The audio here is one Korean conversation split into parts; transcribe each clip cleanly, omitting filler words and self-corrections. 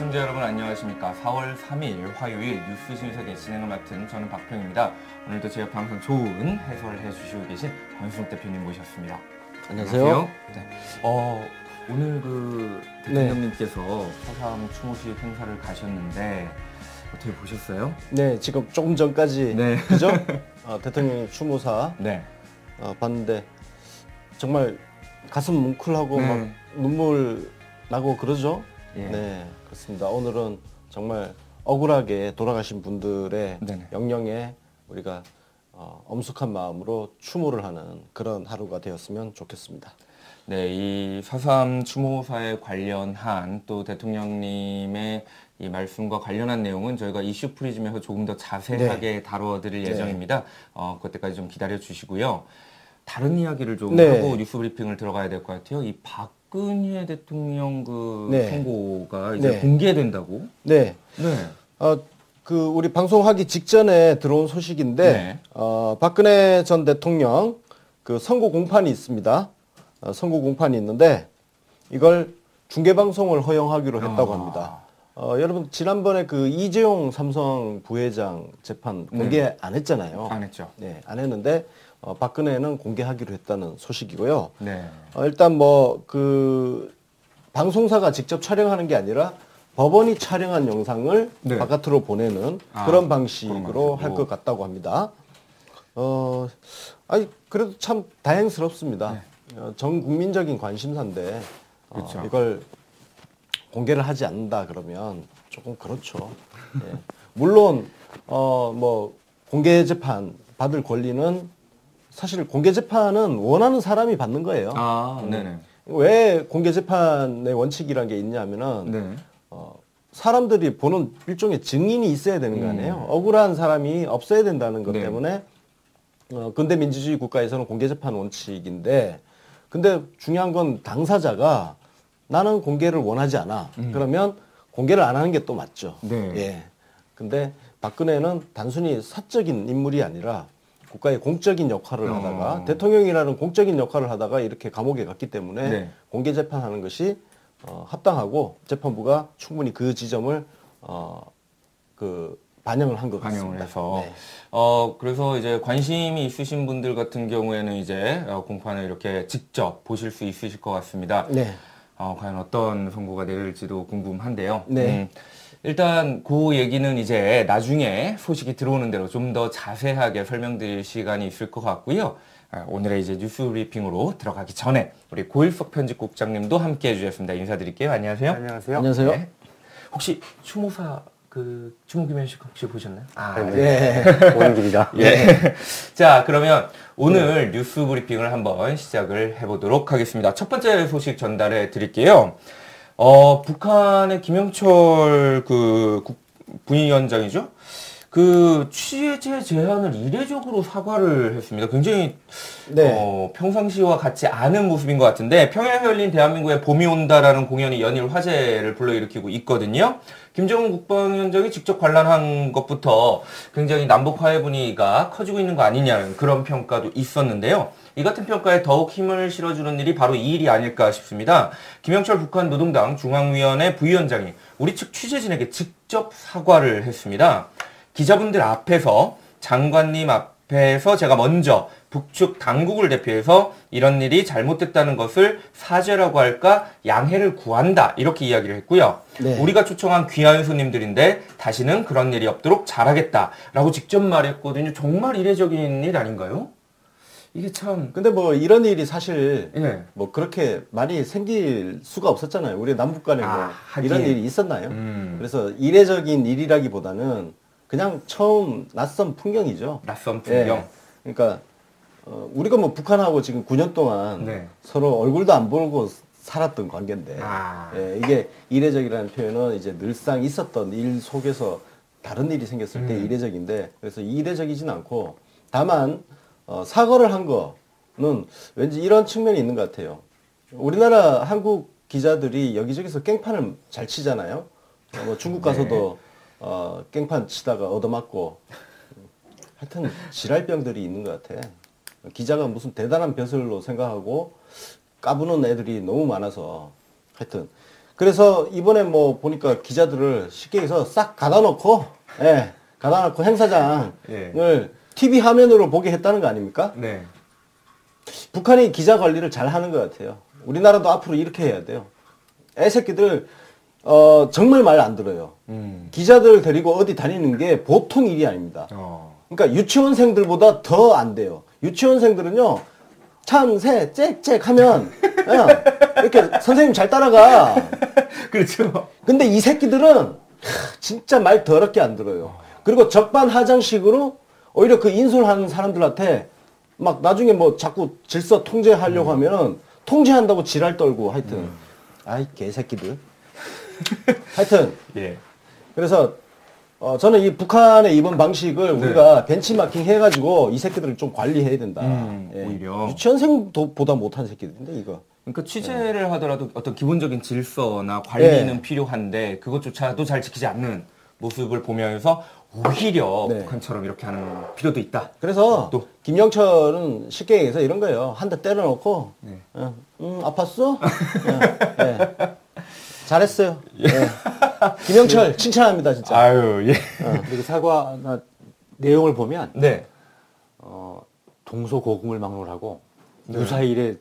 시청자 여러분 안녕하십니까. 4월 3일 화요일 뉴스 신세계 진행을 맡은 저는 박평입니다. 오늘도 제 옆에 항상 좋은 해설을 해주시고 계신 권순욱 대표님 모셨습니다. 안녕하세요. 네. 오늘 대통령님께서 4.3 추모식 행사를 가셨는데 어떻게 보셨어요? 네, 지금 조금 전까지 그죠? 대통령 추모사 봤는데 정말 가슴 뭉클하고 막 눈물 나고 그러죠? 네, 그렇습니다. 오늘은 정말 억울하게 돌아가신 분들의 영령에 우리가 엄숙한 마음으로 추모를 하는 그런 하루가 되었으면 좋겠습니다. 네, 이 4.3 추모사에 관련한 또 대통령님의 이 말씀과 관련한 내용은 저희가 이슈 프리즘에서 조금 더 자세하게 다뤄드릴 예정입니다. 그때까지 좀 기다려 주시고요. 다른 이야기를 좀 하고 뉴스 브리핑을 들어가야 될 것 같아요. 이 박근혜 대통령 선고가 이제 공개된다고? 우리 방송하기 직전에 들어온 소식인데 박근혜 전 대통령 선고 공판이 있습니다. 선고 공판이 있는데 이걸 중계방송을 허용하기로 했다고 합니다. 여러분 지난번에 이재용 삼성 부회장 재판 공개 안 했잖아요. 안 했죠. 네, 안 했는데 박근혜는 공개하기로 했다는 소식이고요. 네. 일단 방송사가 직접 촬영하는 게 아니라 법원이 촬영한 영상을 바깥으로 보내는 그런 방식으로 할 것 같다고 합니다. 그래도 참 다행스럽습니다. 전 국민적인 관심사인데 이걸 공개를 하지 않는다 그러면 조금 그렇죠. 물론 공개 재판 받을 권리는 사실 공개 재판은 원하는 사람이 받는 거예요. 왜 공개 재판의 원칙이란 게 있냐면은 사람들이 보는 일종의 증인이 있어야 되는 거 아니에요. 억울한 사람이 없어야 된다는 것 때문에 근대 민주주의 국가에서는 공개 재판 원칙인데, 근데 중요한 건 당사자가 나는 공개를 원하지 않아. 그러면 공개를 안 하는 게 또 맞죠. 근데 박근혜는 단순히 사적인 인물이 아니라 국가의 공적인 역할을 하다가 대통령이라는 공적인 역할을 하다가 이렇게 감옥에 갔기 때문에 공개 재판하는 것이 합당하고 재판부가 충분히 그 지점을 반영을 한 것 같습니다. 해서 그래서 이제 관심이 있으신 분들 같은 경우에는 이제 공판을 이렇게 직접 보실 수 있으실 것 같습니다. 과연 어떤 선고가 내릴지도 궁금한데요. 일단 그 얘기는 이제 나중에 소식이 들어오는 대로 좀 더 자세하게 설명드릴 시간이 있을 것 같고요. 오늘의 이제 뉴스 브리핑으로 들어가기 전에 우리 고일석 편집국장님도 함께 해주셨습니다. 인사드릴게요. 안녕하세요. 안녕하세요. 안녕하세요. 혹시 추모사 추모기면식 혹시 보셨나요? 보는 길이다. 자, 그러면 오늘 뉴스 브리핑을 한번 시작을 해보도록 하겠습니다. 첫 번째 소식 전달해 드릴게요. 북한의 김영철 부위원장이죠? 취재 제안을 이례적으로 사과를 했습니다. 굉장히 평상시와 같지 않은 모습인 것 같은데, 평양에 열린 대한민국의 봄이 온다라는 공연이 연일 화제를 불러일으키고 있거든요. 김정은 국방위원장이 직접 관람한 것부터 굉장히 남북 화해 분위기가 커지고 있는 거 아니냐는 그런 평가도 있었는데요. 이 같은 평가에 더욱 힘을 실어주는 일이 바로 이 일이 아닐까 싶습니다. 김영철 북한 노동당 중앙위원회 부위원장이 우리 측 취재진에게 직접 사과를 했습니다. 기자분들 앞에서, 장관님 앞에서 제가 먼저 북측 당국을 대표해서 이런 일이 잘못됐다는 것을 사죄라고 할까 양해를 구한다, 이렇게 이야기를 했고요. 우리가 초청한 귀한 손님들인데 다시는 그런 일이 없도록 잘하겠다라고 직접 말했거든요. 정말 이례적인 일 아닌가요? 이게 참. 근데 이런 일이 사실 그렇게 많이 생길 수가 없었잖아요. 우리 남북 간에 이런 일이 있었나요? 그래서 이례적인 일이라기보다는 그냥 처음 낯선 풍경이죠. 낯선 풍경. 그러니까 우리가 북한하고 지금 9년 동안 서로 얼굴도 안 보고 살았던 관계인데 이게 이례적이라는 표현은 이제 늘상 있었던 일 속에서 다른 일이 생겼을 때 이례적인데, 그래서 이례적이진 않고 다만 사과를 한 거는 왠지 이런 측면이 있는 것 같아요. 우리나라 한국 기자들이 여기저기서 깽판을 잘 치잖아요. 중국 가서도 깽판 치다가 얻어맞고, 하여튼 지랄병들이 있는 것 같아. 기자가 무슨 대단한 벼슬로 생각하고 까부는 애들이 너무 많아서, 하여튼 그래서 이번에 뭐 보니까 기자들을 쉽게 해서 싹 가다 놓고, 예, 가다 놓고 행사장을 TV 화면으로 보게 했다는 거 아닙니까? 네. 북한이 기자 관리를 잘 하는 것 같아요. 우리나라도 앞으로 이렇게 해야 돼요. 애새끼들, 정말 말 안 들어요. 기자들 데리고 어디 다니는 게 보통 일이 아닙니다. 그러니까 유치원생들보다 더 안 돼요. 유치원생들은요, 참새, 짹짹 하면, 그냥 이렇게 선생님 잘 따라가. 그렇죠. 근데 이 새끼들은 진짜 말 더럽게 안 들어요. 그리고 적반하장식으로 오히려 그 인솔하는 사람들한테 막 나중에 뭐 자꾸 질서 통제하려고 하면은 통제한다고 지랄 떨고 하여튼. 아이, 개새끼들. 하여튼. 예. 그래서 저는 이 북한의 이번 방식을 우리가 벤치마킹 해가지고 이 새끼들을 좀 관리해야 된다. 예. 오히려. 유치원생보다 못한 새끼들인데, 이거. 그러니까 취재를 하더라도 어떤 기본적인 질서나 관리는 필요한데 그것조차도 잘 지키지 않는 모습을 보면서 오히려 북한처럼 이렇게 하는 필요도 있다. 그래서 또 김영철은 쉽게 얘기해서 이런 거예요. 한 대 때려놓고 아팠어? 예. 잘했어요. 예. 김영철 칭찬합니다, 진짜. 아유, 예. 그리고 사과 내용을 보면 네. 동서고금을 막론하고 유사일에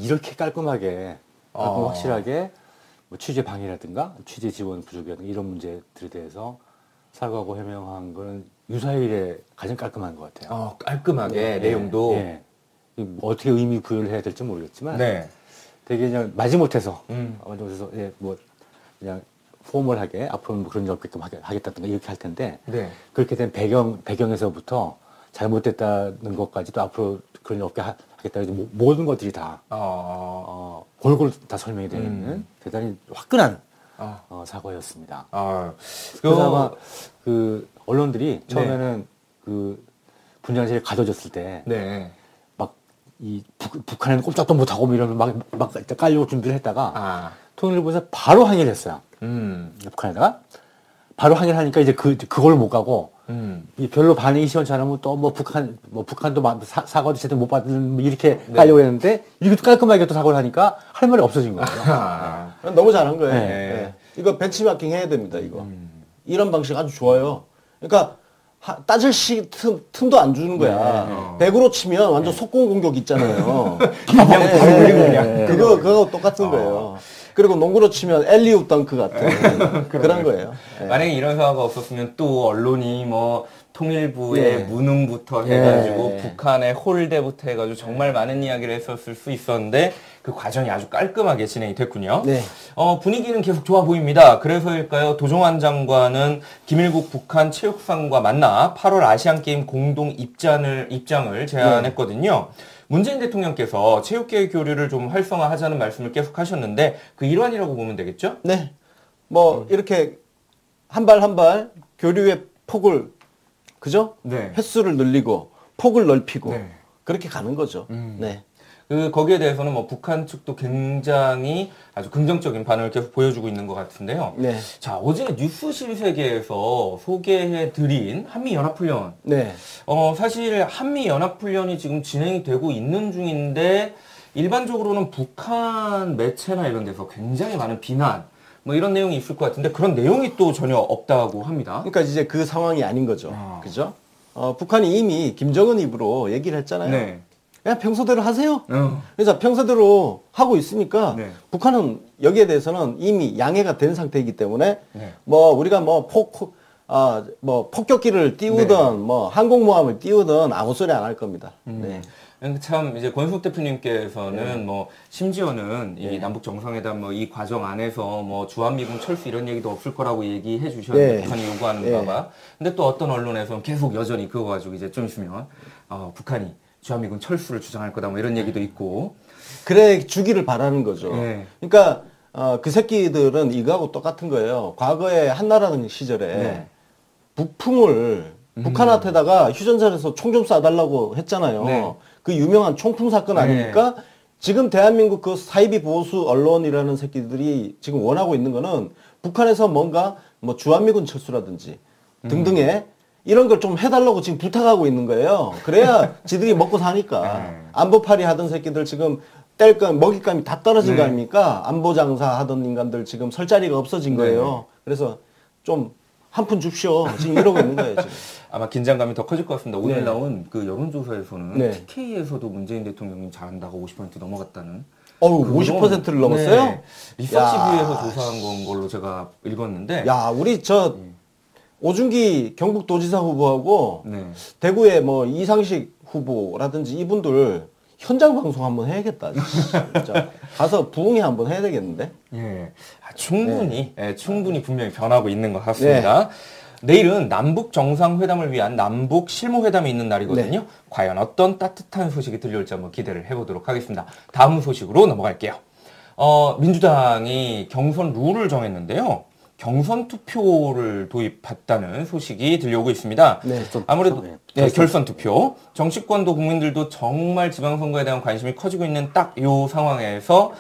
이렇게 깔끔하게 확실하게 뭐 취재 방해라든가 취재 지원 부족이라든가 이런 문제들에 대해서 사과하고 해명한 거는 유사일에 가장 깔끔한 것 같아요. 깔끔하게 내용도. 예. 뭐 어떻게 의미 부여를 해야 될지 모르겠지만 네. 되게 그냥 마지못해서 예, 뭐 그냥 포멀하게 앞으로는 뭐 그런 일 없게끔 하겠다든가 이렇게 할 텐데 네. 그렇게 된 배경에서부터 잘못됐다는 것까지도 앞으로 그런 일 없게 하겠다. 모든 것들이 다 골고루 다 설명이 되어 있는 대단히 화끈한 사과였습니다. 그래서 아마 그 언론들이 처음에는 그 분장실에 가둬졌을 때 막 이 북한에는 꼼짝도 못하고 이러면 막 깔려고 준비를 했다가 통일부에서 바로 항의를 했어요. 북한에다가 바로 항의를 하니까 이제 그걸 못 가고 별로 반응이 시원치 않으면 또 뭐 북한도 사과도 제대로 못 받는 이렇게 하려고 했는데 이렇게 깔끔하게 또 사과를 하니까 할 말이 없어진 거예요. 너무 잘한 거예요. 네. 이거 벤치마킹 해야 됩니다, 이거. 이런 방식 아주 좋아요. 그러니까 따질 틈도 안 주는 거야. 100으로 치면 완전 속공 공격 있잖아요. 그거 똑같은 거예요. 그리고 농구로 치면 엘리웁 덩크 같은 그런 거예요. 만약에 이런 사과가 없었으면 또 언론이 뭐 통일부의 무능부터 해가지고 북한의 홀대부터 해가지고 정말 많은 이야기를 했었을 수 있었는데 그 과정이 아주 깔끔하게 진행이 됐군요. 분위기는 계속 좋아 보입니다. 그래서일까요? 도종환 장관은 김일국 북한 체육상과 만나 8월 아시안게임 공동 입장을 제안했거든요. 문재인 대통령께서 체육계의 교류를 좀 활성화하자는 말씀을 계속 하셨는데 그 일환이라고 보면 되겠죠? 네. 뭐 이렇게 한 발 한 발 교류의 폭을 그죠? 횟수를 늘리고 폭을 넓히고 그렇게 가는 거죠. 네. 거기에 대해서는 뭐 북한 측도 굉장히 아주 긍정적인 반응을 계속 보여주고 있는 것 같은데요. 자, 어제 뉴스실 세계에서 소개해드린 한미연합훈련. 사실 한미연합훈련이 지금 진행이 되고 있는 중인데 일반적으로는 북한 매체나 이런 데서 굉장히 많은 비난 뭐 이런 내용이 있을 것 같은데 그런 내용이 또 전혀 없다고 합니다. 그러니까 이제 그 상황이 아닌 거죠. 그죠? 북한이 이미 김정은 입으로 얘기를 했잖아요. 그냥 평소대로 하세요. 그래서 평소대로 하고 있으니까 북한은 여기에 대해서는 이미 양해가 된 상태이기 때문에 뭐 우리가 뭐 폭격기를 띄우든 뭐 항공모함을 띄우든 아무 소리 안 할 겁니다. 참 이제 권숙 대표님께서는 뭐 심지어는 이 남북 정상회담 뭐 이 과정 안에서 뭐 주한미군 철수 이런 얘기도 없을 거라고 얘기해 주셨는데 북한이 요구하는가 봐. 근데 또 어떤 언론에서는 계속 여전히 그거 가지고 이제 좀 있으면 북한이 주한미군 철수를 주장할 거다 뭐 이런 얘기도 있고. 그래 주기를 바라는 거죠. 그러니까 그 새끼들은 이거하고 똑같은 거예요. 과거에 한나라는 시절에 북풍을 북한한테다가 휴전선에서 총 좀 쏴달라고 했잖아요. 그 유명한 총풍 사건 아닙니까? 지금 대한민국 그 사이비 보수 언론이라는 새끼들이 지금 원하고 있는 거는 북한에서 뭔가 뭐 주한미군 철수라든지 등등의 이런 걸 좀 해달라고 지금 부탁하고 있는 거예요. 그래야 지들이 먹고 사니까. 안보파리 하던 새끼들 지금 먹잇감이 다 떨어진 거 아닙니까? 안보 장사 하던 인간들 지금 설 자리가 없어진 거예요. 그래서 좀 한 푼 줍쇼. 지금 이러고 있는 거예요, 지금. 아마 긴장감이 더 커질 것 같습니다. 오늘 나온 그 여론조사에서는 TK에서도 문재인 대통령이 잘한다고 50% 넘어갔다는. 50%를 넘었어요? 네. 리서치뷰에서 조사한 걸로 제가 읽었는데. 야, 우리 오준기 경북도지사 후보하고 대구의 뭐 이상식 후보라든지 이분들 현장 방송 한번 해야겠다. 진짜. 가서 부응회 한번 해야 되겠는데? 예. 충분히 분명히 변하고 있는 것 같습니다. 내일은 남북 정상회담을 위한 남북 실무회담이 있는 날이거든요. 과연 어떤 따뜻한 소식이 들려올지 한번 기대를 해보도록 하겠습니다. 다음 소식으로 넘어갈게요. 민주당이 경선 룰을 정했는데요. 경선 투표를 도입했다는 소식이 들려오고 있습니다. 아무래도 결선 투표. 정치권도 국민들도 정말 지방선거에 대한 관심이 커지고 있는 딱 요 상황에서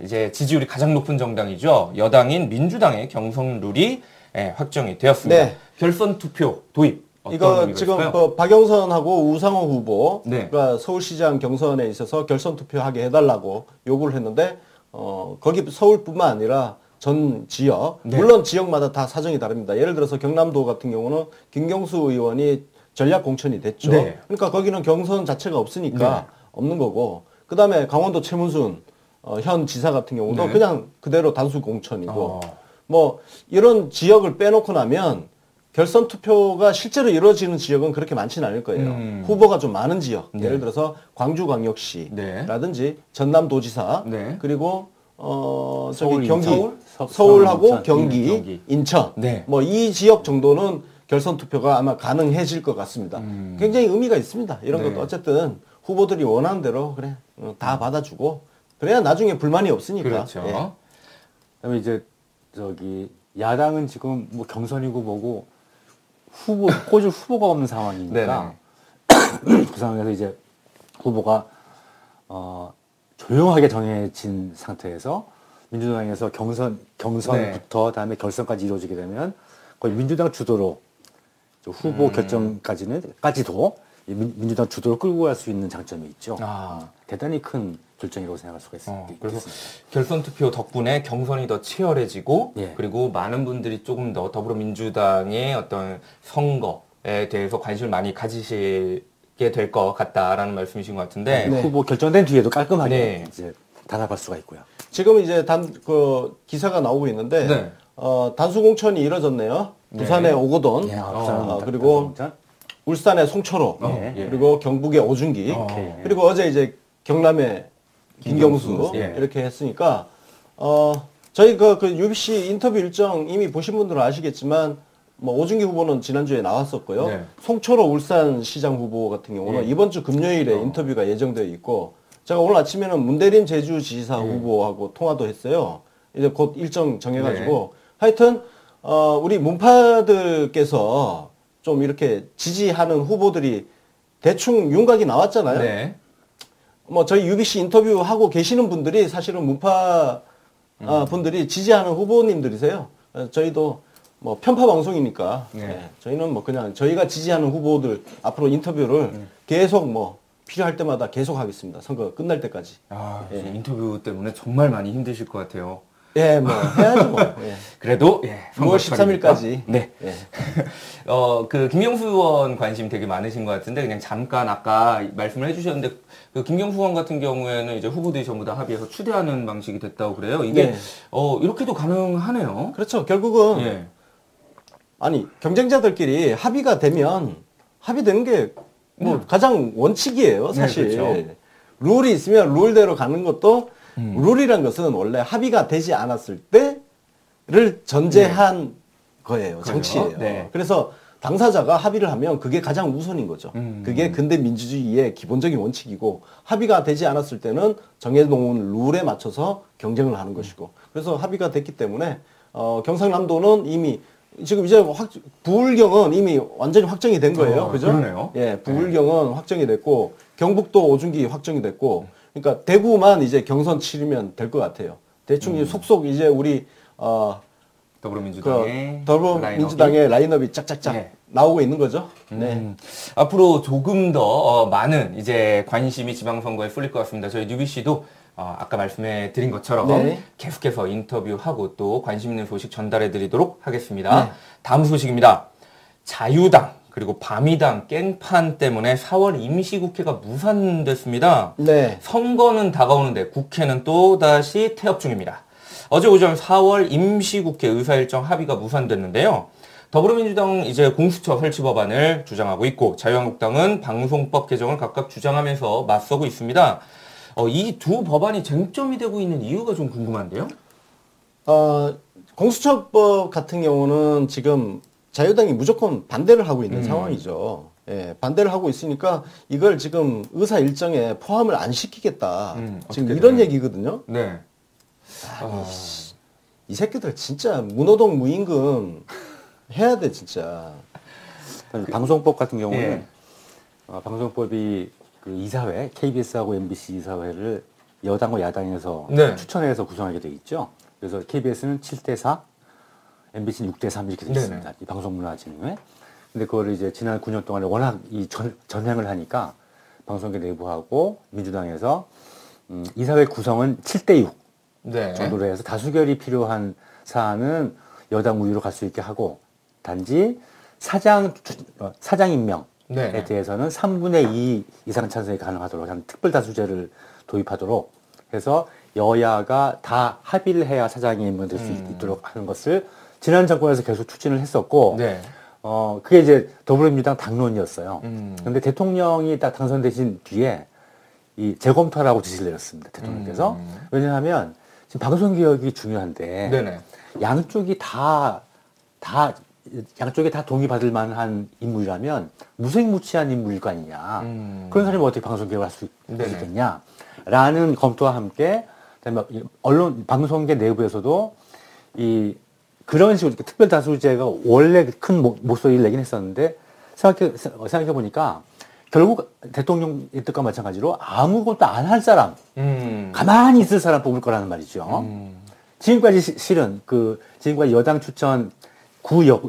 이제 지지율이 가장 높은 정당이죠. 여당인 민주당의 경선 룰이 확정이 되었습니다. 결선 투표 도입. 이거 지금 박영선하고 우상호 후보가 서울시장 경선에 있어서 결선 투표하게 해달라고 요구를 했는데 거기 서울뿐만 아니라 전 지역, 물론 지역마다 다 사정이 다릅니다. 예를 들어서 경남도 같은 경우는 김경수 의원이 전략 공천이 됐죠. 그러니까 거기는 경선 자체가 없으니까 없는 거고, 그 다음에 강원도 최문순 현 지사 같은 경우도 그냥 그대로 단수 공천이고, 뭐 이런 지역을 빼놓고 나면 결선 투표가 실제로 이루어지는 지역은 그렇게 많지는 않을 거예요. 후보가 좀 많은 지역, 예를 들어서 광주광역시라든지 전남도지사, 그리고 서울하고 경기, 인천, 뭐 이 지역 정도는 결선 투표가 아마 가능해질 것 같습니다. 굉장히 의미가 있습니다. 이런 것도 어쨌든 후보들이 원하는 대로 그래 다 받아주고 그래야 나중에 불만이 없으니까. 그렇죠. 그다음에 이제 야당은 지금 뭐 경선이고 뭐고 꽂을 후보가 없는 상황이니까 그 상황에서 이제 후보가 조용하게 정해진 상태에서 민주당에서 경선부터 다음에 결선까지 이루어지게 되면 거의 민주당 주도로 후보 결정까지도 민주당 주도로 끌고 갈 수 있는 장점이 있죠. 대단히 큰 결정이라고 생각할 수가 있습니다. 그래서 결선 투표 덕분에 경선이 더 치열해지고 그리고 많은 분들이 조금 더 더불어민주당의 어떤 선거에 대해서 관심을 많이 가지시게 될 것 같다라는 말씀이신 것 같은데 후보 결정된 뒤에도 깔끔하게 이제 단합할 수가 있고요. 지금 이제 기사가 나오고 있는데 단수 공천이 이뤄졌네요. 부산의 오거돈, 그리고 울산의 송철호, 그리고 경북의 오준기, 그리고 어제 이제 경남의 김경수 이렇게 했으니까 저희 그 UBC 인터뷰 일정 이미 보신 분들은 아시겠지만 뭐 오준기 후보는 지난주에 나왔었고요. 송철호 울산시장 후보 같은 경우는 이번 주 금요일에 인터뷰가 예정되어 있고 제가 오늘 아침에는 문대림 제주지사 후보하고 통화도 했어요. 이제 곧 일정 정해가지고 하여튼 우리 문파들께서 좀 이렇게 지지하는 후보들이 대충 윤곽이 나왔잖아요. 뭐 저희 UBC 인터뷰하고 계시는 분들이 사실은 문파 분들이 지지하는 후보님들이세요. 저희도 뭐 편파 방송이니까 저희는 뭐 그냥 저희가 지지하는 후보들 앞으로 인터뷰를 계속 뭐 필요할 때마다 계속 하겠습니다. 선거 끝날 때까지. 인터뷰 때문에 정말 많이 힘드실 것 같아요. 뭐 해야죠 뭐. 그래도 6월 13일까지. 그 김경수 의원 관심 되게 많으신 것 같은데 그냥 잠깐 아까 말씀을 해주셨는데 그 김경수 의원 같은 경우에는 이제 후보들이 전부 다 합의해서 추대하는 방식이 됐다고 그래요. 이게 이렇게도 가능하네요. 그렇죠. 결국은 아니 경쟁자들끼리 합의가 되면 합의되는 게 뭐 가장 원칙이에요, 사실. 룰이 있으면 룰대로 가는 것도 룰이란 것은 원래 합의가 되지 않았을 때를 전제한 거예요. 장치예요. 그래서 당사자가 합의를 하면 그게 가장 우선인 거죠. 그게 근대 민주주의의 기본적인 원칙이고 합의가 되지 않았을 때는 정해놓은 룰에 맞춰서 경쟁을 하는 것이고 그래서 합의가 됐기 때문에 경상남도는 이미 지금 이제 부울경은 이미 완전히 확정이 된 거예요. 그죠? 그러네요. 부울경은 확정이 됐고 경북도 오준기 확정이 됐고 그러니까 대구만 이제 경선 치르면 될 것 같아요. 대충 속속 이제 우리 더불어민주당의 더불어민주당의 라인업이 짝짝짝 네. 나오고 있는 거죠. 네. 앞으로 조금 더 많은 이제 관심이 지방선거에 쏠릴 것 같습니다. 저희 뉴비씨도 아까 말씀해 드린 것처럼 네. 계속해서 인터뷰하고 또 관심 있는 소식 전달해 드리도록 하겠습니다. 네. 다음 소식입니다. 자유당 그리고 바미당 깽판 때문에 4월 임시국회가 무산됐습니다. 네. 선거는 다가오는데 국회는 또다시 태업 중입니다. 어제 오전 4월 임시국회 의사일정 합의가 무산됐는데요. 더불어민주당은 이제 공수처 설치 법안을 주장하고 있고 자유한국당은 방송법 개정을 각각 주장하면서 맞서고 있습니다. 이 두 법안이 쟁점이 되고 있는 이유가 좀 궁금한데요. 공수처법 같은 경우는 지금 자유당이 무조건 반대를 하고 있는 상황이죠. 예, 반대를 하고 있으니까 이걸 지금 의사 일정에 포함을 안 시키겠다. 지금 이런 얘기거든요. 네. 이 새끼들 진짜 문호동 무임금 해야 돼 진짜. 방송법 같은 경우는 예. 방송법이 그 이사회, KBS하고 MBC 이사회를 여당과 야당에서 네. 추천해서 구성하게 돼 있죠. 그래서 KBS는 7대4, MBC는 6대3 이렇게 돼 있습니다. 네네. 이 방송문화진흥회. 근데 그거를 이제 지난 9년 동안에 워낙 전향을 하니까 방송계 내부하고 민주당에서 이사회 구성은 7대6 네. 정도로 해서 다수결이 필요한 사안은 여당 우위로 갈 수 있게 하고 단지 사장 임명에 네. 대해서는 3분의 2 이상 찬성이 가능하도록 하는 특별다수제를 도입하도록 해서 여야가 다 합의를 해야 사장이 임명될 수 있도록 하는 것을 지난 정권에서 계속 추진을 했었고 네. 그게 이제 더불어민주당 당론이었어요. 근데 대통령이 딱 당선되신 뒤에 이 재검토하라고 지시를 내렸습니다. 대통령께서. 왜냐하면 지금 방송개혁이 중요한데 네네. 양쪽이 다 동의받을 만한 인물이라면 무색무취한 인물일 거 아니냐. 그런 사람이 어떻게 방송개혁을 할 수 있겠냐. 라는 검토와 함께 그다음에 방송계 내부에서도 그런 식으로 특별다수제가 원래 큰 목소리를 내긴 했었는데 생각해 보니까 결국 대통령 뜻과 마찬가지로 아무것도 안 할 사람, 가만히 있을 사람 뽑을 거라는 말이죠. 지금까지 실은 지금까지 여당 추천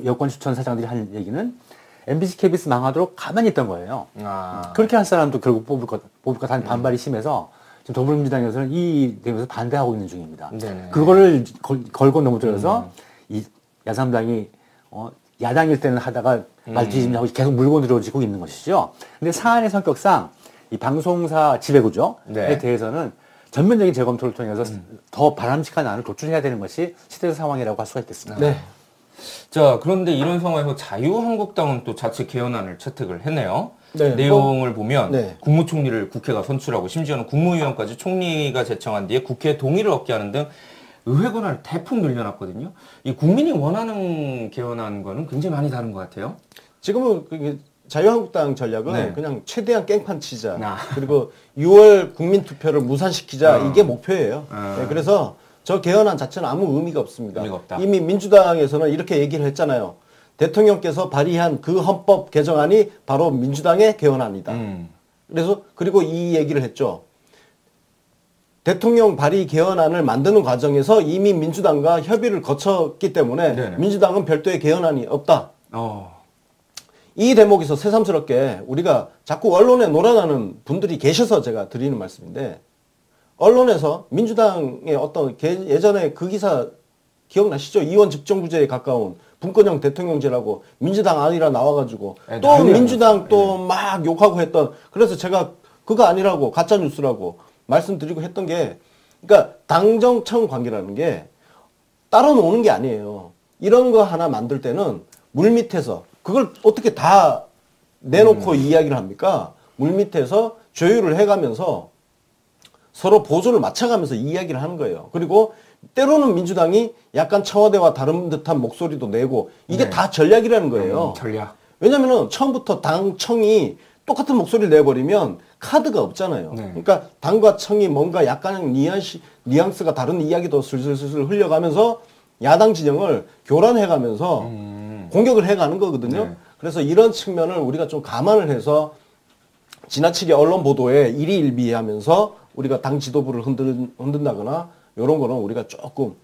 여권 추천 사장들이 한 얘기는 MBC, KBS 망하도록 가만히 있던 거예요. 그렇게 할 사람도 결국 뽑을 것 한 반발이 심해서 지금 더불어민주당에서는 이 내용에서 반대하고 있는 중입니다. 네네. 그거를 걸고 넘어들어서 이 야삼당이 야당일 때는 하다가 말뒤집냐고 계속 물고 늘어지고 있는 것이죠. 근데 사안의 성격상 이 방송사 지배구조에 네. 대해서는 전면적인 재검토를 통해서 더 바람직한 안을 도출해야 되는 것이 시대 상황이라고 할 수가 있겠습니다. 네. 자, 그런데 이런 상황에서 자유한국당은 또 자체 개헌안을 채택을 했네요. 네. 내용을 보면 네. 국무총리를 국회가 선출하고 심지어는 국무위원까지 총리가 제청한 뒤에 국회 동의를 얻게 하는 등 의회 권한을 대폭 늘려놨거든요. 이 국민이 원하는 개헌안과는 굉장히 많이 다른 것 같아요. 지금은 자유한국당 전략은 네. 그냥 최대한 깽판 치자. 아. 그리고 6월 국민투표를 무산시키자. 이게 목표예요. 네, 그래서 저 개헌안 자체는 아무 의미가 없습니다. 의미가 없다. 이미 민주당에서는 이렇게 얘기를 했잖아요. 대통령께서 발의한 그 헌법 개정안이 바로 민주당의 개헌안이다. 그래서 그리고 이 얘기를 했죠. 대통령 발의 개헌안을 만드는 과정에서 이미 민주당과 협의를 거쳤기 때문에 네네. 민주당은 별도의 개헌안이 없다. 어. 이 대목에서 새삼스럽게 우리가 자꾸 언론에 놀아나는 분들이 계셔서 제가 드리는 말씀인데 언론에서 민주당의 어떤 예전에 그 기사 기억나시죠? 이원 집정부제에 가까운 분권형 대통령제라고 민주당 아니라 나와가지고 네, 또 난리가 민주당 났어요. 또 막 욕하고 했던 그래서 제가 그거 아니라고 가짜 뉴스라고 말씀드리고 했던 게 그러니까 당정청 관계라는 게 따로 노는 게 아니에요. 이런 거 하나 만들 때는 물밑에서 그걸 어떻게 다 내놓고 이야기를 합니까? 물밑에서 조율을 해가면서 서로 보조를 맞춰가면서 이야기를 하는 거예요. 그리고 때로는 민주당이 약간 청와대와 다른 듯한 목소리도 내고 이게 네. 다 전략이라는 거예요. 전략. 왜냐면은 처음부터 당청이 똑같은 목소리를 내버리면 카드가 없잖아요. 네. 그러니까 당과 청이 뭔가 약간의 뉘앙스가 다른 이야기도 슬슬슬슬 흘려가면서 야당 진영을 교란해가면서 공격을 해가는 거거든요. 네. 그래서 이런 측면을 우리가 좀 감안을 해서 지나치게 언론 보도에 일희일비하면서 우리가 당 지도부를 흔든다거나 이런 거는 우리가 조금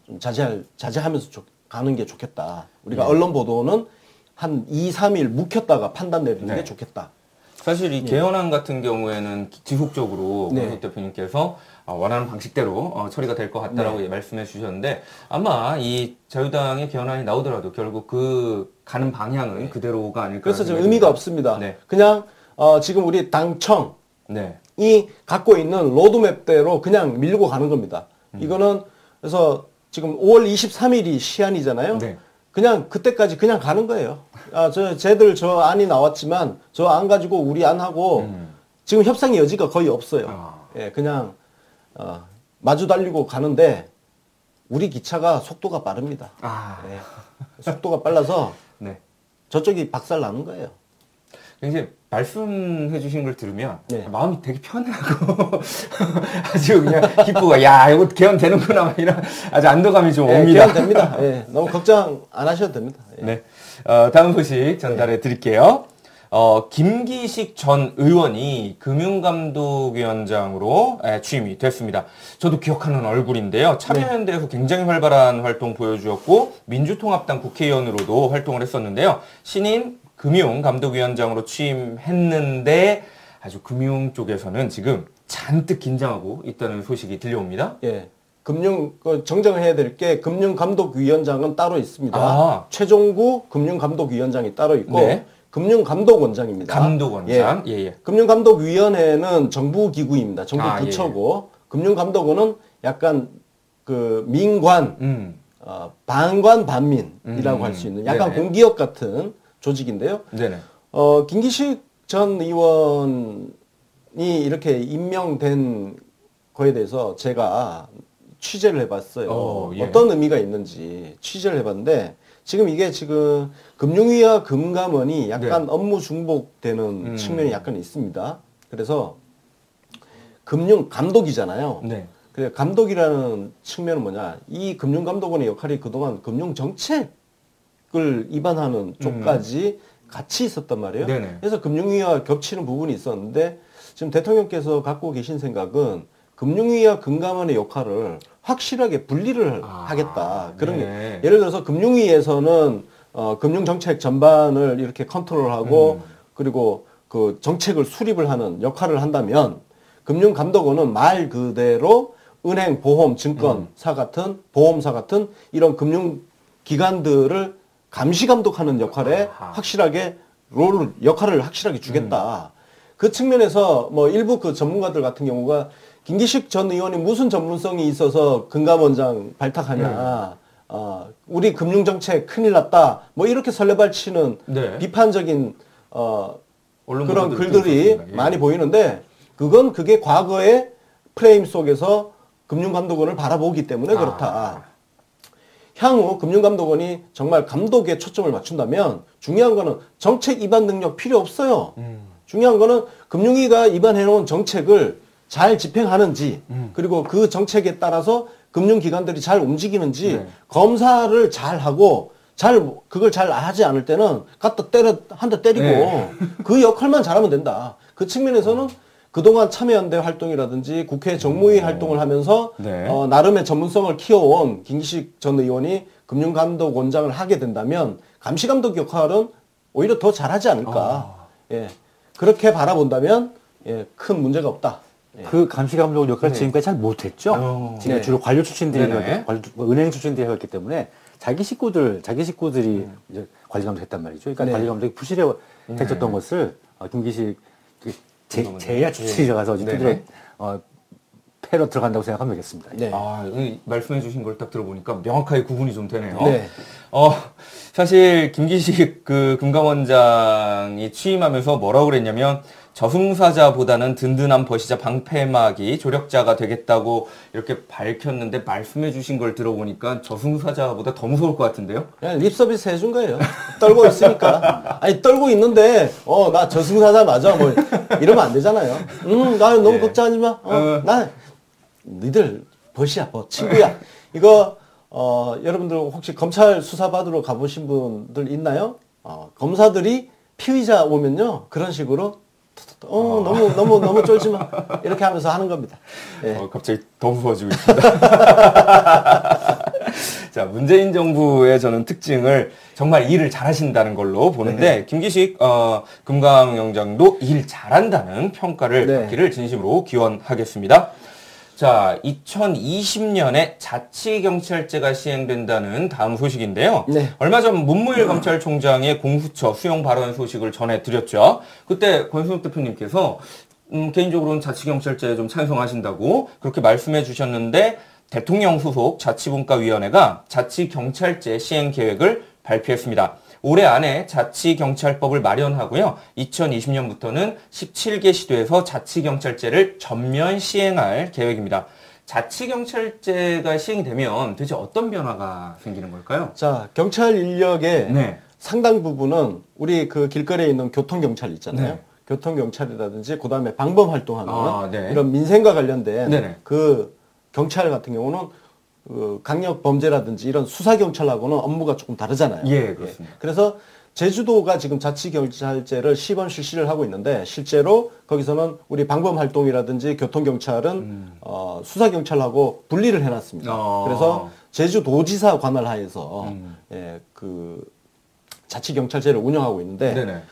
좀 자제하면서 가는 게 좋겠다. 우리가 예. 언론 보도는 한 2, 3일 묵혔다가 판단 내리는 네. 게 좋겠다. 사실 이 개헌안 같은 경우에는 지속적으로 네. 권석 대표님께서 원하는 방식대로 처리가 될 것 같다라고 말씀해 주셨는데 아마 이 자유당의 개헌안이 나오더라도 결국 그 가는 방향은 그대로가 아닐까. 그래서 좀 의미가 없습니다. 네. 그냥 지금 우리 당청이 네. 갖고 있는 로드맵대로 그냥 밀고 가는 겁니다. 이거는 그래서 지금 5월 23일이 시한이잖아요. 네. 그냥 그때까지 그냥 가는 거예요. 쟤들 저 안이 나왔지만 저 안 가지고 우리 안하고 지금 협상의 여지가 거의 없어요. 예, 그냥 마주 달리고 가는데 우리 기차가 속도가 빠릅니다. 예, 속도가 빨라서 네. 저쪽이 박살 나는 거예요. 이제 말씀해 주신 걸 들으면 네. 마음이 되게 편하고 아주 그냥 기쁘고 야 이거 개헌 되는구나 막 이런 아주 안도감이 좀 옵니다. 개헌 됩니다. 예, 너무 걱정 안 하셔도 됩니다. 예. 네. 다음 소식 전달해 드릴게요. 김기식 전 의원이 금융감독위원장으로 취임이 됐습니다. 저도 기억하는 얼굴인데요. 참여연대에서 굉장히 활발한 활동 보여주었고 민주통합당 국회의원으로도 활동을 했었는데요. 신임 금융감독위원장으로 취임했는데 아주 금융 쪽에서는 지금 잔뜩 긴장하고 있다는 소식이 들려옵니다. 예. 정정해야 될 게 금융감독위원장은 따로 있습니다. 최종구 금융감독위원장이 따로 있고 네. 금융감독원장입니다. 감독원장. 예. 금융감독위원회는 정부 기구입니다. 정부 부처고 금융감독원은 약간 그 민관, 반관 반민이라고 할 수 있는 약간 네네. 공기업 같은 조직인데요. 네네. 김기식 전 의원이 이렇게 임명된 거에 대해서 제가 취재를 해봤어요. 예. 어떤 의미가 있는지 취재를 해봤는데 지금 이게 금융위와 금감원이 약간 업무 중복되는 측면이 약간 있습니다. 그래서 금융 감독이잖아요. 네. 그래 감독이라는 측면은 뭐냐? 이 금융감독원의 역할이 그동안 금융 정책을 입안하는 쪽까지 같이 있었단 말이에요. 네네. 그래서 금융위와 겹치는 부분이 있었는데 지금 대통령께서 갖고 계신 생각은 금융위와 금감원의 역할을 확실하게 분리를 하겠다. 그런 게 예를 들어서 금융위에서는 금융정책 전반을 이렇게 컨트롤하고 그리고 그 정책을 수립을 하는 역할을 한다면 금융감독원은 말 그대로 은행, 보험, 증권사 같은 보험사 같은 이런 금융기관들을 감시 감독하는 역할에 확실하게 역할을 확실하게 주겠다. 그 측면에서 뭐 일부 그 전문가들 같은 경우가 김기식 전 의원이 무슨 전문성이 있어서 금감원장 발탁하냐. 우리 금융정책 큰일 났다. 뭐 이렇게 설레발치는 비판적인 그런 글들이 많이 보이는데 그게 과거의 프레임 속에서 금융감독원을 바라보기 때문에 그렇다. 향후 금융감독원이 정말 감독에 초점을 맞춘다면 중요한 거는 정책 입안 능력 필요 없어요. 중요한 거는 금융위가 입안해놓은 정책을 잘 집행하는지 그리고 그 정책에 따라서 금융기관들이 잘 움직이는지 검사를 잘 하고 그걸 잘 하지 않을 때는 갖다 한 대 때리고 그 역할만 잘하면 된다. 그 측면에서는 그동안 참여연대 활동이라든지 국회 정무위 활동을 하면서 나름의 전문성을 키워온 김기식 전 의원이 금융감독원장을 하게 된다면 감시감독 역할은 오히려 더 잘하지 않을까. 예. 그렇게 바라본다면 큰 문제가 없다. 그 감시감독 역할을 지금까지 잘 못했죠. 지금 주로 관료 출신들이 은행 출신들이 했기 때문에 자기 식구들이 이제 관리감독했단 말이죠. 그러니까 관리감독이 부실해졌던 것을 김기식 제야 출신이라 가서 두드려 패러 들어간다고 생각하면 되겠습니다. 말씀해주신 걸 딱 들어보니까 명확하게 구분이 좀 되네요. 사실 김기식 그 금감원장이 취임하면서 뭐라고 그랬냐면 저승사자보다는 든든한 버시자 방패막이 조력자가 되겠다고 이렇게 밝혔는데 말씀해주신 걸 들어보니까 저승사자보다 더 무서울 것 같은데요? 그냥 립서비스 해준 거예요. 떨고 있으니까. 아니 떨고 있는데 나 저승사자 맞아 뭐 이러면 안 되잖아요. 나 너무 걱정하지 마. 나 너희들 버시야 친구야. 이거 여러분들 혹시 검찰 수사 받으러 가보신 분들 있나요? 검사들이 피의자 오면요 그런 식으로 너무 쫄지 마. 이렇게 하면서 하는 겁니다. 예. 갑자기 더 무서워지고 있습니다. 자, 문재인 정부의 저는 특징을 정말 일을 잘하신다는 걸로 보는데, 네. 김기식 금강영장도 일 잘한다는 평가를 네. 받기를 진심으로 기원하겠습니다. 자, 2020년에 자치경찰제가 시행된다는 다음 소식인데요. 네. 얼마 전 문무일 검찰총장의 공수처 수용 발언 소식을 전해드렸죠. 그때 권순욱 대표님께서 개인적으로는 자치경찰제에 좀 찬성하신다고 그렇게 말씀해 주셨는데, 대통령 소속 자치분과위원회가 자치경찰제 시행 계획을 발표했습니다. 올해 안에 자치경찰법을 마련하고요. 2020년부터는 17개 시도에서 자치경찰제를 전면 시행할 계획입니다. 자치경찰제가 시행이 되면 도대체 어떤 변화가 생기는 걸까요? 자, 경찰 인력의 네. 상당 부분은 우리 그 길거리에 있는 교통경찰 있잖아요. 네. 교통경찰이라든지 그다음에 방범 활동하는 네. 이런 민생과 관련된 네네. 그 경찰 같은 경우는 강력 범죄라든지 이런 수사 경찰하고는 업무가 조금 다르잖아요. 예, 그렇습니다. 그래서 제주도가 지금 자치경찰제를 시범 실시를 하고 있는데, 실제로 거기서는 우리 방범 활동이라든지 교통경찰은 수사 경찰하고 분리를 해놨습니다. 그래서 제주도지사 관할 하에서 그 자치경찰제를 운영하고 있는데, 네네.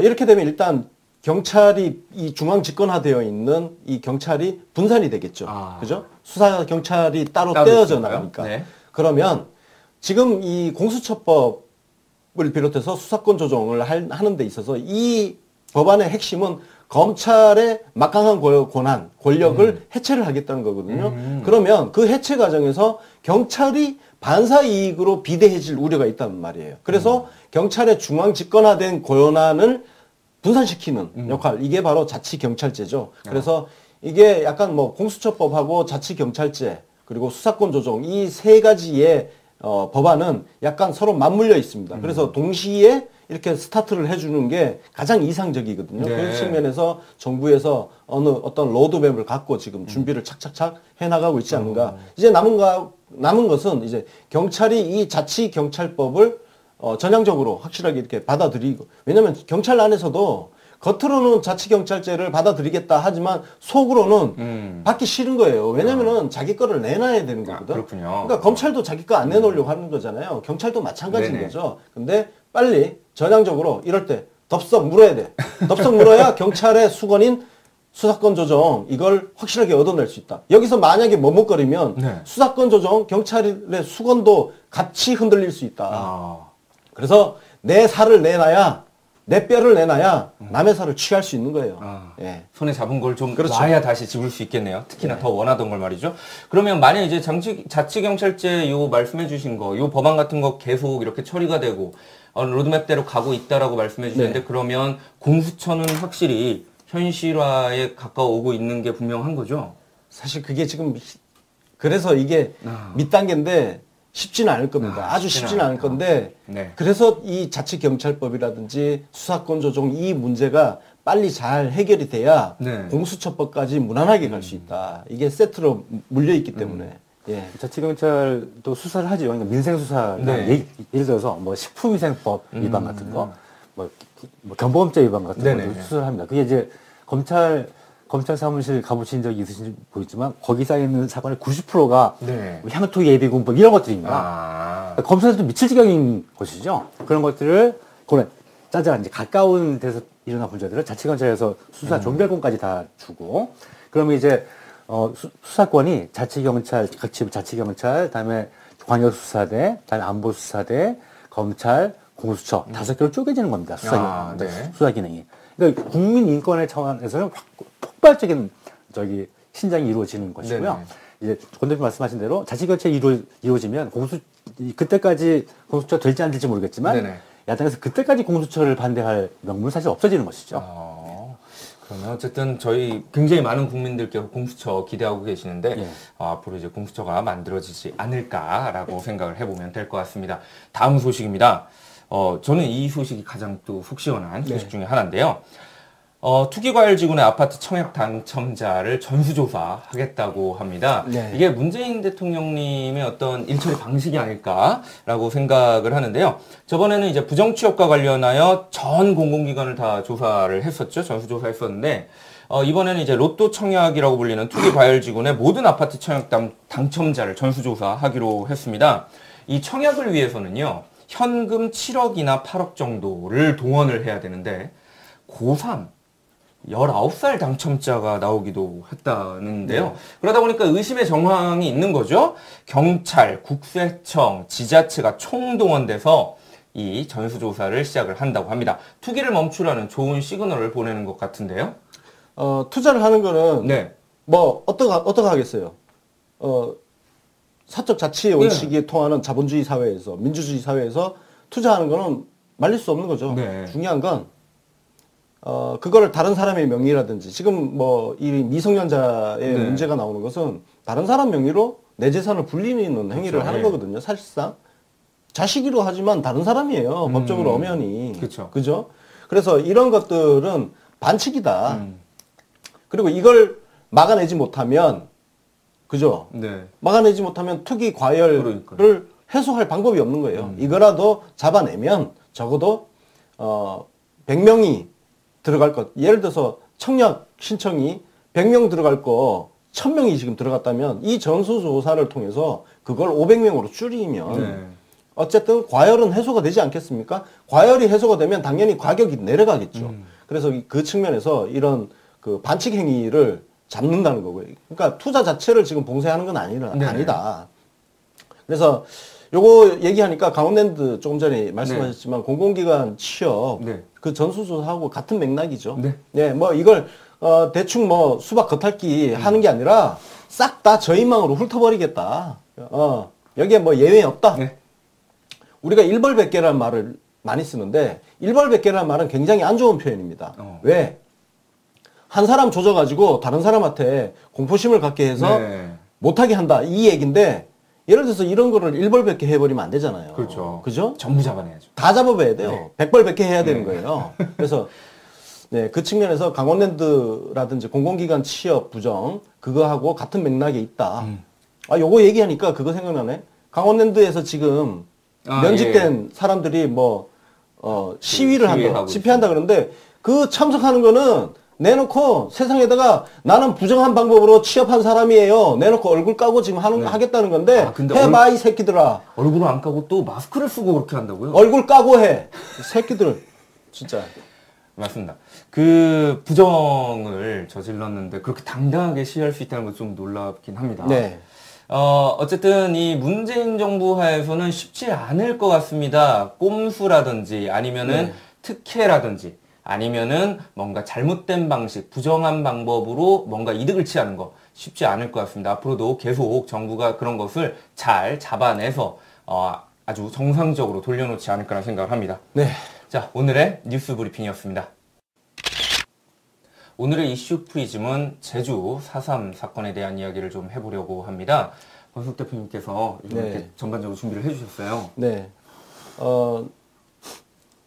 이렇게 되면 일단 경찰이 이 중앙 집권화되어 있는 이 경찰이 분산이 되겠죠. 그죠? 수사 경찰이 따로 떼어져 나가니까. 네. 그러면 지금 이 공수처법을 비롯해서 수사권 조정을 하는 데 있어서 이 법안의 핵심은 검찰의 막강한 권한, 권력을 해체를 하겠다는 거거든요. 그러면 그 해체 과정에서 경찰이 반사 이익으로 비대해질 우려가 있다는 말이에요. 그래서 경찰의 중앙 집권화된 권한을 분산시키는 역할, 이게 바로 자치경찰제죠. 그래서 이게 약간 뭐 공수처법하고 자치경찰제 그리고 수사권 조정 이 세 가지의 법안은 약간 서로 맞물려 있습니다. 그래서 동시에 이렇게 스타트를 해주는 게 가장 이상적이거든요. 네. 그런 측면에서 정부에서 어떤 로드맵을 갖고 지금 준비를 착착착 해나가고 있지 않는가. 이제 남은 것은 이제 경찰이 이 자치경찰법을 전향적으로 확실하게 이렇게 받아들이고, 왜냐면 경찰 안에서도 겉으로는 자치경찰제를 받아들이겠다 하지만 속으로는 받기 싫은 거예요. 왜냐면은 자기 거를 내놔야 되는 거거든. 그렇군요. 그러니까 검찰도 자기 거 안 내놓으려고 하는 거잖아요. 경찰도 마찬가지인 거죠. 근데 빨리 전향적으로 이럴 때 덥석 물어야 돼. 덥석 물어야 경찰의 수건인 수사권 조정 이걸 확실하게 얻어낼 수 있다. 여기서 만약에 머뭇거리면 수사권 조정, 경찰의 수건도 같이 흔들릴 수 있다. 그래서 내 살을 내놔야, 내 뼈를 내놔야 남의 살을 취할 수 있는 거예요. 예. 손에 잡은 걸 좀 그렇죠. 놔야 다시 집을 수 있겠네요. 특히나 더 원하던 걸 말이죠. 그러면 만약 이제 자치경찰제 요 말씀해 주신 거, 요 법안 같은 거 계속 이렇게 처리가 되고 로드맵대로 가고 있다라고 말씀해 주셨는데, 그러면 공수처는 확실히 현실화에 가까워오고 있는 게 분명한 거죠? 사실 그게 지금 그래서 이게 밑단계인데 쉽지는 않을 겁니다. 아주 쉽지는 않을 건데, 그래서 이 자치경찰법이라든지 수사권 조정 이 문제가 빨리 잘 해결이 돼야 공수처법까지 무난하게 갈 수 있다. 이게 세트로 물려있기 때문에. 예. 자치경찰도 수사를 하죠. 그러니까 민생수사, 예를 들어서 뭐 식품위생법 위반 같은 거, 뭐 경범죄 위반 같은 것도 수사를 합니다. 그게 이제 검찰 사무실 가보신 적이 있으신지 보이지만 거기 쌓여있는 사건의 90%가 향토 예비군법 이런 것들입니다. 그러니까 검사들도 미칠 지경인 것이죠. 그런 것들을 짜자 이제 가까운 데서 일어난 문제들을 자치경찰에서 수사 종결권까지 다 주고, 그러면 이제 수사권이 자치경찰, 각지 자치경찰, 그다음에 광역수사대, 그다음에 안보수사대, 검찰, 공수처 5개로 쪼개지는 겁니다. 수사 기능이. 그러니까 국민 인권의 차원에서는 폭발적인 신장이 이루어지는 것이고요. 이제 권 대표 말씀하신 대로 자치경찰이 이루어지면 그때까지 공수처 될지 안 될지 모르겠지만 야당에서 그때까지 공수처를 반대할 명분은 사실 없어지는 것이죠. 그러면 어쨌든 저희 굉장히 많은 국민들께서 공수처 기대하고 계시는데 앞으로 이제 공수처가 만들어지지 않을까라고 생각을 해보면 될 것 같습니다. 다음 소식입니다. 저는 이 소식이 가장 또 속 시원한 소식 중에 하나인데요. 투기과열지구내 아파트 청약 당첨자를 전수조사하겠다고 합니다. 네. 이게 문재인 대통령님의 어떤 일처리 방식이 아닐까라고 생각을 하는데요. 저번에는 이제 부정취업과 관련하여 전 공공기관을 다 조사를 했었죠. 전수조사했었는데, 이번에는 이제 로또 청약이라고 불리는 투기과열지구내 모든 아파트 청약 당첨자를 전수조사하기로 했습니다. 이 청약을 위해서는요, 현금 7억이나 8억 정도를 동원을 해야 되는데, 고3 19살 당첨자가 나오기도 했다는데요. 네. 그러다 보니까 의심의 정황이 있는 거죠. 경찰, 국세청, 지자체가 총동원돼서 이 전수조사를 시작을 한다고 합니다. 투기를 멈추라는 좋은 시그널을 보내는 것 같은데요. 투자를 하는 거는 네. 뭐 어떻게 하겠어요? 사적 자치의 원칙이 통하는 자본주의 사회에서, 민주주의 사회에서 투자하는 거는 말릴 수 없는 거죠. 네. 중요한 건 그거를 다른 사람의 명의라든지, 지금 뭐 이 미성년자의 네. 문제가 나오는 것은 다른 사람 명의로 내 재산을 불리는 행위를 그렇죠. 하는 네. 거거든요. 사실상 자식이로 하지만 다른 사람이에요. 법적으로 엄연히. 그렇죠. 그죠? 그래서 이런 것들은 반칙이다. 그리고 이걸 막아내지 못하면, 그죠? 네. 막아내지 못하면 투기 과열을 그러니까요. 해소할 방법이 없는 거예요. 이거라도 잡아내면 적어도 100명이 들어갈 것. 예를 들어서 청약 신청이 100명 들어갈 거 1000명이 지금 들어갔다면 이 전수조사를 통해서 그걸 500명으로 줄이면 네. 어쨌든 과열은 해소가 되지 않겠습니까? 과열이 해소가 되면 당연히 가격이 내려가겠죠. 그래서 그 측면에서 이런 그 반칙 행위를 잡는다는 거고요. 그러니까 투자 자체를 지금 봉쇄하는 건 아니다. 그래서 요거 얘기하니까 강원랜드 조금 전에 말씀하셨지만 공공기관 취업 네. 그 전수조사하고 같은 맥락이죠. 네. 네, 뭐 이걸 대충 뭐 수박 겉핥기 하는 게 아니라 싹 다 저희망으로 훑어버리겠다. 여기에 뭐 예외 없다. 네. 우리가 일벌백계라는 말을 많이 쓰는데 일벌백계라는 말은 굉장히 안 좋은 표현입니다. 왜? 한 사람 조져가지고 다른 사람한테 공포심을 갖게 해서 네. 못하게 한다. 이 얘기인데 예를 들어서 이런 거를 일벌백계 해버리면 안 되잖아요. 그렇죠. 그죠? 전부 잡아내야죠. 다 잡아봐야 돼요. 네. 백벌백계 해야 되는 거예요. 그래서 네, 그 측면에서 강원랜드라든지 공공기관 취업 부정 그거하고 같은 맥락에 있다. 요거 얘기하니까 그거 생각나네. 강원랜드에서 지금 면직된 사람들이 뭐 시위를 한다, 집회한다 그러는데 그 참석하는 거는 내놓고 세상에다가 나는 부정한 방법으로 취업한 사람이에요. 내놓고 얼굴 까고 지금 하겠다는 건데 근데 해봐 이 새끼들아. 얼굴을 안 까고 또 마스크를 쓰고 그렇게 한다고요? 얼굴 까고 해. 이 새끼들 진짜. 맞습니다. 그 부정을 저질렀는데 그렇게 당당하게 시위할 수 있다는 건 좀 놀랍긴 합니다. 네. 어쨌든 이 문재인 정부 하에서는 쉽지 않을 것 같습니다. 꼼수라든지 아니면은 특혜라든지 아니면은 뭔가 잘못된 방식, 부정한 방법으로 뭔가 이득을 취하는 거 쉽지 않을 것 같습니다. 앞으로도 계속 정부가 그런 것을 잘 잡아내서 아주 정상적으로 돌려놓지 않을까라는 생각을 합니다. 네. 자, 오늘의 뉴스 브리핑이었습니다. 오늘의 이슈 프리즘은 제주 4.3 사건에 대한 이야기를 좀 해보려고 합니다. 권석 대표님께서 이렇게 전반적으로 준비를 해주셨어요. 네.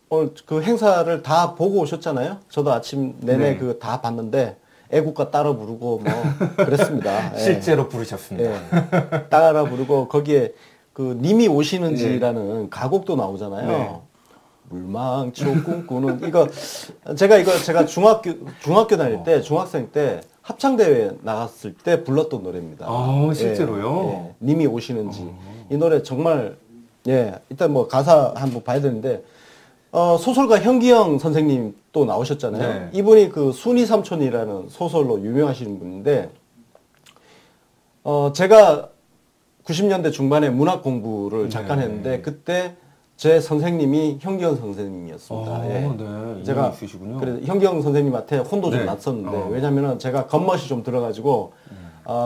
오늘 그 행사를 다 보고 오셨잖아요. 저도 아침 내내 그 다 봤는데 애국가 따라 부르고 뭐 그랬습니다. 실제로 부르셨습니다. 예. 따라 부르고 거기에 그 님이 오시는지라는 가곡도 나오잖아요. 물망초 꿈꾸는 제가 중학교 다닐 때 중학생 때 합창대회 나갔을 때 불렀던 노래입니다. 실제로요? 님이 오시는지 이 노래 정말 일단 뭐 가사 한번 봐야 되는데 소설가 현기영 선생님 또 나오셨잖아요. 이분이 그 순이 삼촌이라는 소설로 유명하신 분인데 제가 90년대 중반에 문학 공부를 잠깐 했는데 그때 제 선생님이 현기영 선생님이었습니다. 제가 그래서 현기영 선생님한테 혼도 좀 났었는데 왜냐면은 제가 겉멋이 좀 들어가지고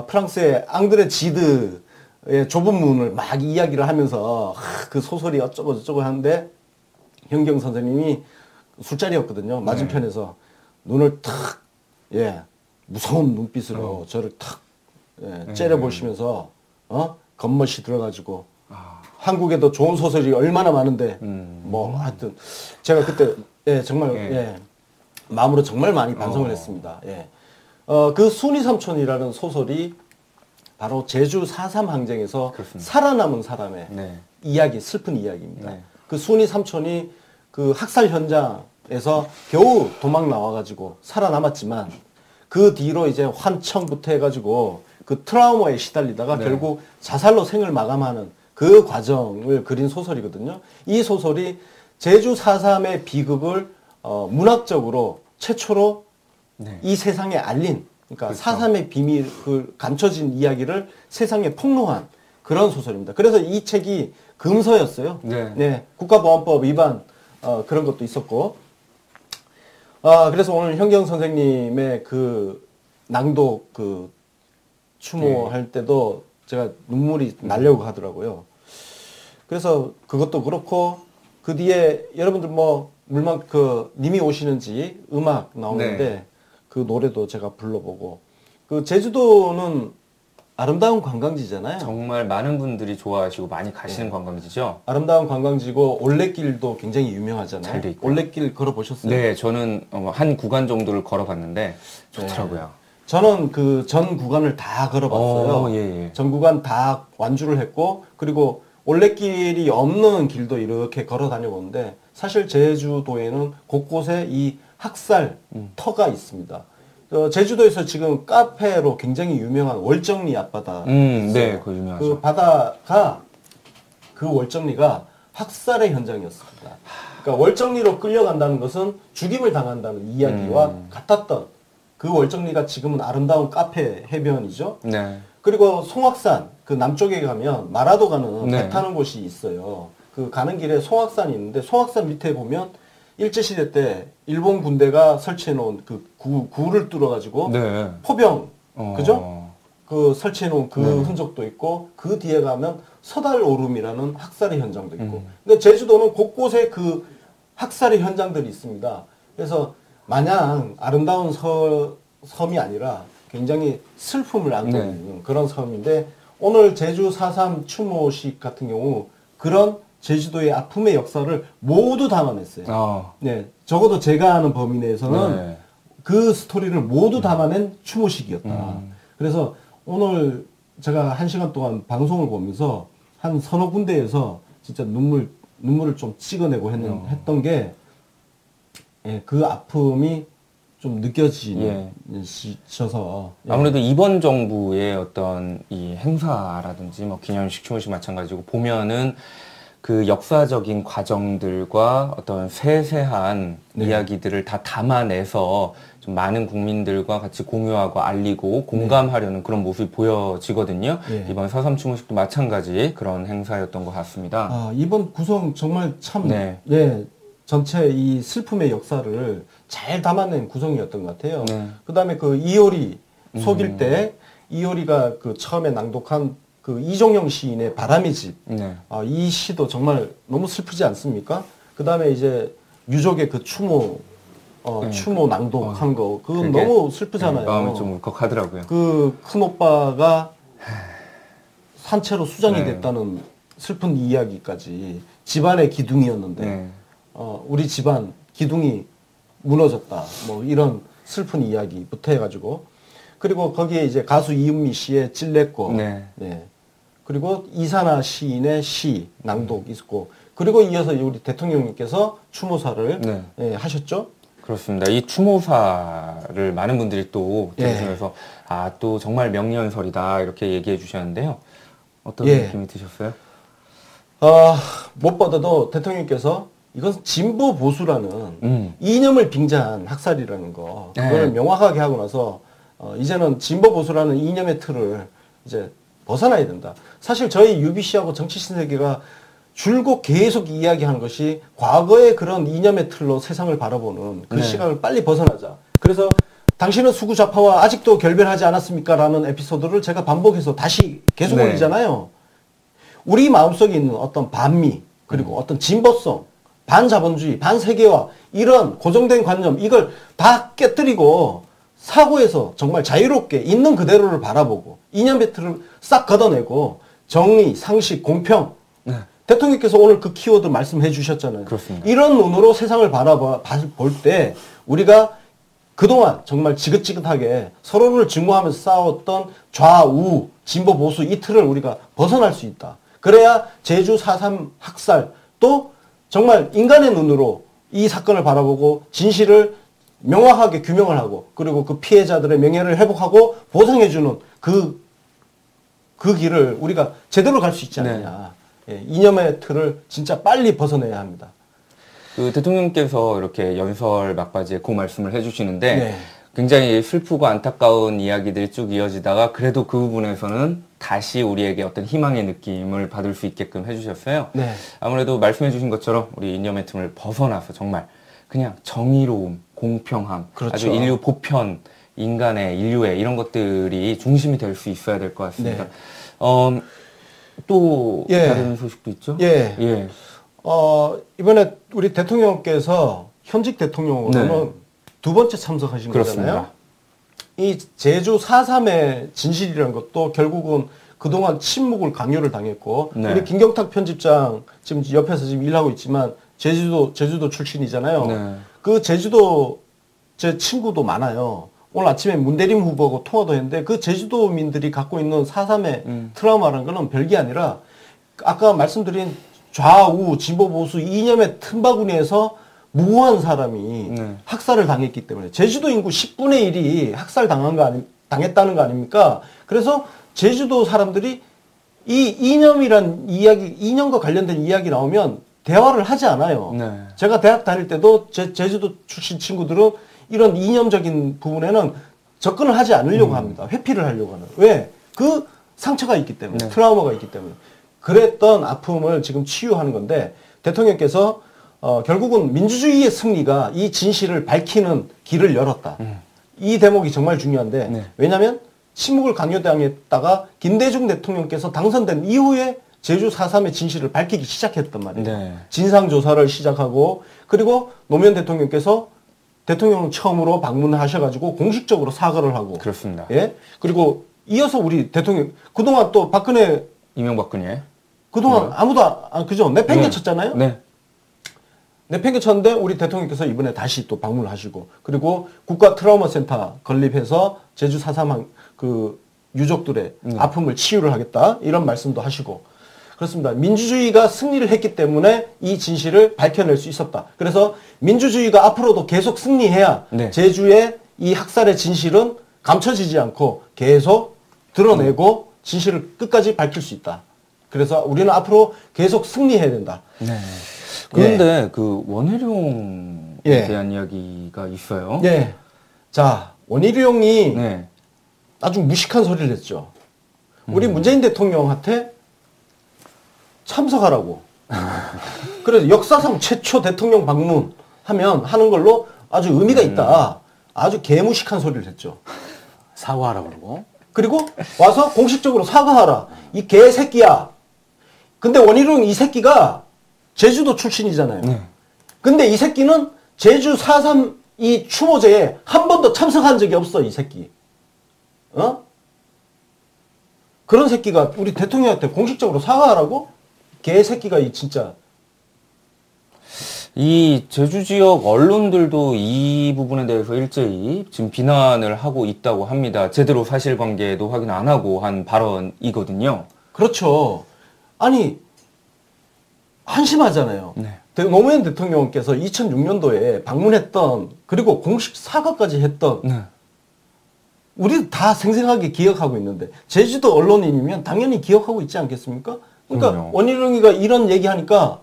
프랑스의 앙드레 지드의 좁은 문을 막 이야기를 하면서 그 소설이 어쩌고 저쩌고 하는데 현기영 선생님이 술자리였거든요. 맞은편에서 눈을 탁 무서운 눈빛으로 저를 탁 째려보시면서 겉멋이 들어가지고 한국에도 좋은 소설이 얼마나 많은데 뭐 하여튼 제가 그때 정말 마음으로 정말 많이 반성을 했습니다. 예. 그 순이 삼촌이라는 소설이 바로 제주 4.3 항쟁에서 그렇습니다. 살아남은 사람의 네. 이야기, 슬픈 이야기입니다. 네. 그 순이 삼촌이 그 학살 현장에서 겨우 도망 나와가지고 살아남았지만 그 뒤로 이제 환청부터 해가지고 그 트라우마에 시달리다가 네. 결국 자살로 생을 마감하는 그 과정을 그린 소설이거든요. 이 소설이 제주 4.3의 비극을 문학적으로 최초로 네. 이 세상에 알린, 그러니까 그렇죠. 4.3의 비밀, 그 감춰진 이야기를 세상에 폭로한 그런 소설입니다. 그래서 이 책이 금서였어요. 네. 국가보안법 위반 그런 것도 있었고. 그래서 오늘 현경 선생님의 그 낭독 그 추모할 때도 제가 눈물이 나려고 하더라고요. 그래서 그것도 그렇고 그 뒤에 여러분들 뭐 물만 그 님이 오시는지 음악 나오는데 네. 그 노래도 제가 불러보고 그 제주도는 아름다운 관광지잖아요. 정말 많은 분들이 좋아하시고 많이 가시는 네. 관광지죠. 아름다운 관광지고 올레길도 굉장히 유명하잖아요. 잘 돼 있고. 올레길 걸어보셨어요? 네, 저는 한 구간 정도를 걸어봤는데 좋더라고요. 저는 그 전 구간을 다 걸어봤어요. 예. 전 구간 다 완주를 했고 그리고 올레길이 없는 길도 이렇게 걸어 다녀보는데 사실 제주도에는 곳곳에 이 학살 터가 있습니다. 제주도에서 지금 카페로 굉장히 유명한 월정리 앞바다. 네, 그거 유명하죠. 그 바다가 그 월정리가 학살의 현장이었습니다. 그러니까 월정리로 끌려간다는 것은 죽임을 당한다는 이야기와 같았던 그 월정리가 지금은 아름다운 카페 해변이죠. 네. 그리고 송악산 그 남쪽에 가면 마라도 가는 네. 배 타는 곳이 있어요. 그 가는 길에 송악산이 있는데 송악산 밑에 보면 일제시대 때 일본 군대가 설치해 놓은 그 구를 뚫어 가지고 네. 포병 그죠? 그 설치해 놓은 그 네. 흔적도 있고 그 뒤에 가면 서달 오름이라는 학살의 현장도 있고. 근데 제주도는 곳곳에 그 학살의 현장들이 있습니다. 그래서 마냥 아름다운 섬이 아니라 굉장히 슬픔을 안겨주는 그런 섬인데 오늘 제주 4.3 추모식 같은 경우 그런 제주도의 아픔의 역사를 모두 담아냈어요. 네, 적어도 제가 아는 범위 내에서는 네. 그 스토리를 모두 담아낸 추모식이었다. 그래서 오늘 제가 1시간 동안 방송을 보면서 한 서너 군데에서 진짜 눈물을 좀 찍어내고 했던 게 그 아픔이 좀 느껴지셔서 아무래도 이번 정부의 어떤 이 행사라든지 뭐 기념식, 추모식 마찬가지고 보면은 그 역사적인 과정들과 어떤 세세한 이야기들을 다 담아내서 좀 많은 국민들과 같이 공유하고 알리고 공감하려는 그런 모습이 보여지거든요. 이번 4.3 추모식도 마찬가지 그런 행사였던 것 같습니다. 이번 구성 정말 참 전체 이 슬픔의 역사를 잘 담아낸 구성이었던 것 같아요. 그 다음에 그 이효리 속일 때 이효리가 그 처음에 낭독한 그 이종영 시인의 바람의 집. 이 시도 정말 너무 슬프지 않습니까? 그 다음에 이제 유족의 그 추모 낭독한 거. 그건 너무 슬프잖아요. 마음이 좀 울컥하더라고요. 그 큰 오빠가 산채로 수장이 됐다는 슬픈 이야기까지 집안의 기둥이었는데 우리 집안 기둥이 무너졌다. 뭐 이런 슬픈 이야기부터 해가지고 그리고 거기에 이제 가수 이은미 씨의 찔레꽃, 그리고 이산화 시인의 시 낭독 있었고 그리고 이어서 우리 대통령님께서 추모사를 하셨죠. 그렇습니다. 이 추모사를 많은 분들이 또 들으시면서 또 정말 명연설이다 이렇게 얘기해 주셨는데요. 어떤 느낌이 드셨어요? 무엇보다도 대통령께서 이건 진보 보수라는 이념을 빙자한 학살이라는 거 그걸 명확하게 하고 나서 이제는 진보 보수라는 이념의 틀을 이제 벗어나야 된다. 사실 저희 UBC하고 정치 신세계가 줄곧 계속 이야기하는 것이 과거의 그런 이념의 틀로 세상을 바라보는 그 시각을 빨리 벗어나자. 그래서 당신은 수구 좌파와 아직도 결별하지 않았습니까? 라는 에피소드를 제가 반복해서 다시 계속 올리잖아요. 우리 마음속에 있는 어떤 반미 그리고 어떤 진보성 반자본주의, 반세계화 이런 고정된 관념 이걸 다 깨뜨리고 사고에서 정말 자유롭게 있는 그대로를 바라보고 이념의 틀을 싹 걷어내고 정의, 상식, 공평 대통령께서 오늘 그 키워드 말씀해 주셨잖아요. 그렇습니다. 이런 눈으로 세상을 바라볼 때 우리가 그동안 정말 지긋지긋하게 서로를 증오하면서 싸웠던 좌우, 진보, 보수 이 틀을 우리가 벗어날 수 있다. 그래야 제주 4.3 학살 또 정말 인간의 눈으로 이 사건을 바라보고 진실을 명확하게 규명을 하고 그리고 그 피해자들의 명예를 회복하고 보상해주는 그 길을 우리가 제대로 갈 수 있지 않느냐. 예, 이념의 틀을 진짜 빨리 벗어내야 합니다. 그 대통령께서 이렇게 연설 막바지에 그 말씀을 해주시는데 굉장히 슬프고 안타까운 이야기들이 쭉 이어지다가 그래도 그 부분에서는 다시 우리에게 어떤 희망의 느낌을 받을 수 있게끔 해주셨어요. 아무래도 말씀해주신 것처럼 우리 이념의 틈을 벗어나서 정말 그냥 정의로움, 공평함, 그렇죠. 아주 인류 보편, 인류의 이런 것들이 중심이 될 수 있어야 될 것 같습니다. 또 다른 소식도 있죠? 이번에 우리 대통령께서 현직 대통령으로는 두 번째 참석하신 거잖아요. 이 제주 4.3의 진실이라는 것도 결국은 그동안 침묵을 강요를 당했고 우리 김경탁 편집장 지금 옆에서 지금 일하고 있지만 제주도 출신이잖아요. 그 제주도 제 친구도 많아요. 오늘 아침에 문대림 후보하고 통화도 했는데 그 제주도민들이 갖고 있는 4.3의 트라우마라는 거는 별게 아니라 아까 말씀드린 좌우, 진보, 보수 이념의 틈바구니에서 무고한 사람이 학살을 당했기 때문에 제주도 인구 10분의 1이 당했다는 거 아닙니까? 그래서 제주도 사람들이 이 이념이란 이야기, 이념과 관련된 이야기 나오면 대화를 하지 않아요. 제가 대학 다닐 때도 제주도 출신 친구들은 이런 이념적인 부분에는 접근을 하지 않으려고 합니다. 회피를 하려고 하는. 왜? 그 상처가 있기 때문에, 트라우마가 있기 때문에. 그랬던 아픔을 지금 치유하는 건데 대통령께서 결국은 민주주의의 승리가 이 진실을 밝히는 길을 열었다. 이 대목이 정말 중요한데 왜냐하면 침묵을 강요당했다가 김대중 대통령께서 당선된 이후에 제주 4.3의 진실을 밝히기 시작했단 말이에요. 진상조사를 시작하고 그리고 노무현 대통령께서 대통령 처음으로 방문하셔가지고 공식적으로 사과를 하고 그렇습니다. 예? 그리고 이어서 우리 대통령 그동안 또 이명박근혜 그동안 아무도 그죠? 내팽개쳤잖아요. 내팽개쳤는데 우리 대통령께서 이번에 다시 또 방문을 하시고 그리고 국가 트라우마 센터 건립해서 제주 4.3 그 유족들의 아픔을 치유를 하겠다 이런 말씀도 하시고 그렇습니다. 민주주의가 승리를 했기 때문에 이 진실을 밝혀낼 수 있었다. 그래서 민주주의가 앞으로도 계속 승리해야 제주의 이 학살의 진실은 감춰지지 않고 계속 드러내고 진실을 끝까지 밝힐 수 있다. 그래서 우리는 앞으로 계속 승리해야 된다. 그런데 그 원희룡에 대한 이야기가 있어요. 자, 원희룡이 아주 무식한 소리를 했죠. 우리 문재인 대통령한테 참석하라고. 그래서 역사상 최초 대통령 방문하면 하는 걸로 아주 의미가 있다. 아주 개무식한 소리를 했죠. 사과하라고 그러고. 그리고 와서 공식적으로 사과하라. 이 개새끼야. 근데 원희룡 이 새끼가 제주도 출신이잖아요. 근데 이 새끼는 제주 4.3 이 추모제에 한 번도 참석한 적이 없어, 이 새끼. 그런 새끼가 우리 대통령한테 공식적으로 사과하라고? 개새끼가 진짜. 이 제주 지역 언론들도 이 부분에 대해서 일제히 지금 비난을 하고 있다고 합니다. 제대로 사실관계도 확인 안 하고 한 발언이거든요. 그렇죠. 아니 한심하잖아요. 노무현 대통령께서 2006년도에 방문했던 그리고 공식 사과까지 했던 우리 다 생생하게 기억하고 있는데 제주도 언론인이면 당연히 기억하고 있지 않겠습니까? 그러니까 원희룡이가 이런 얘기하니까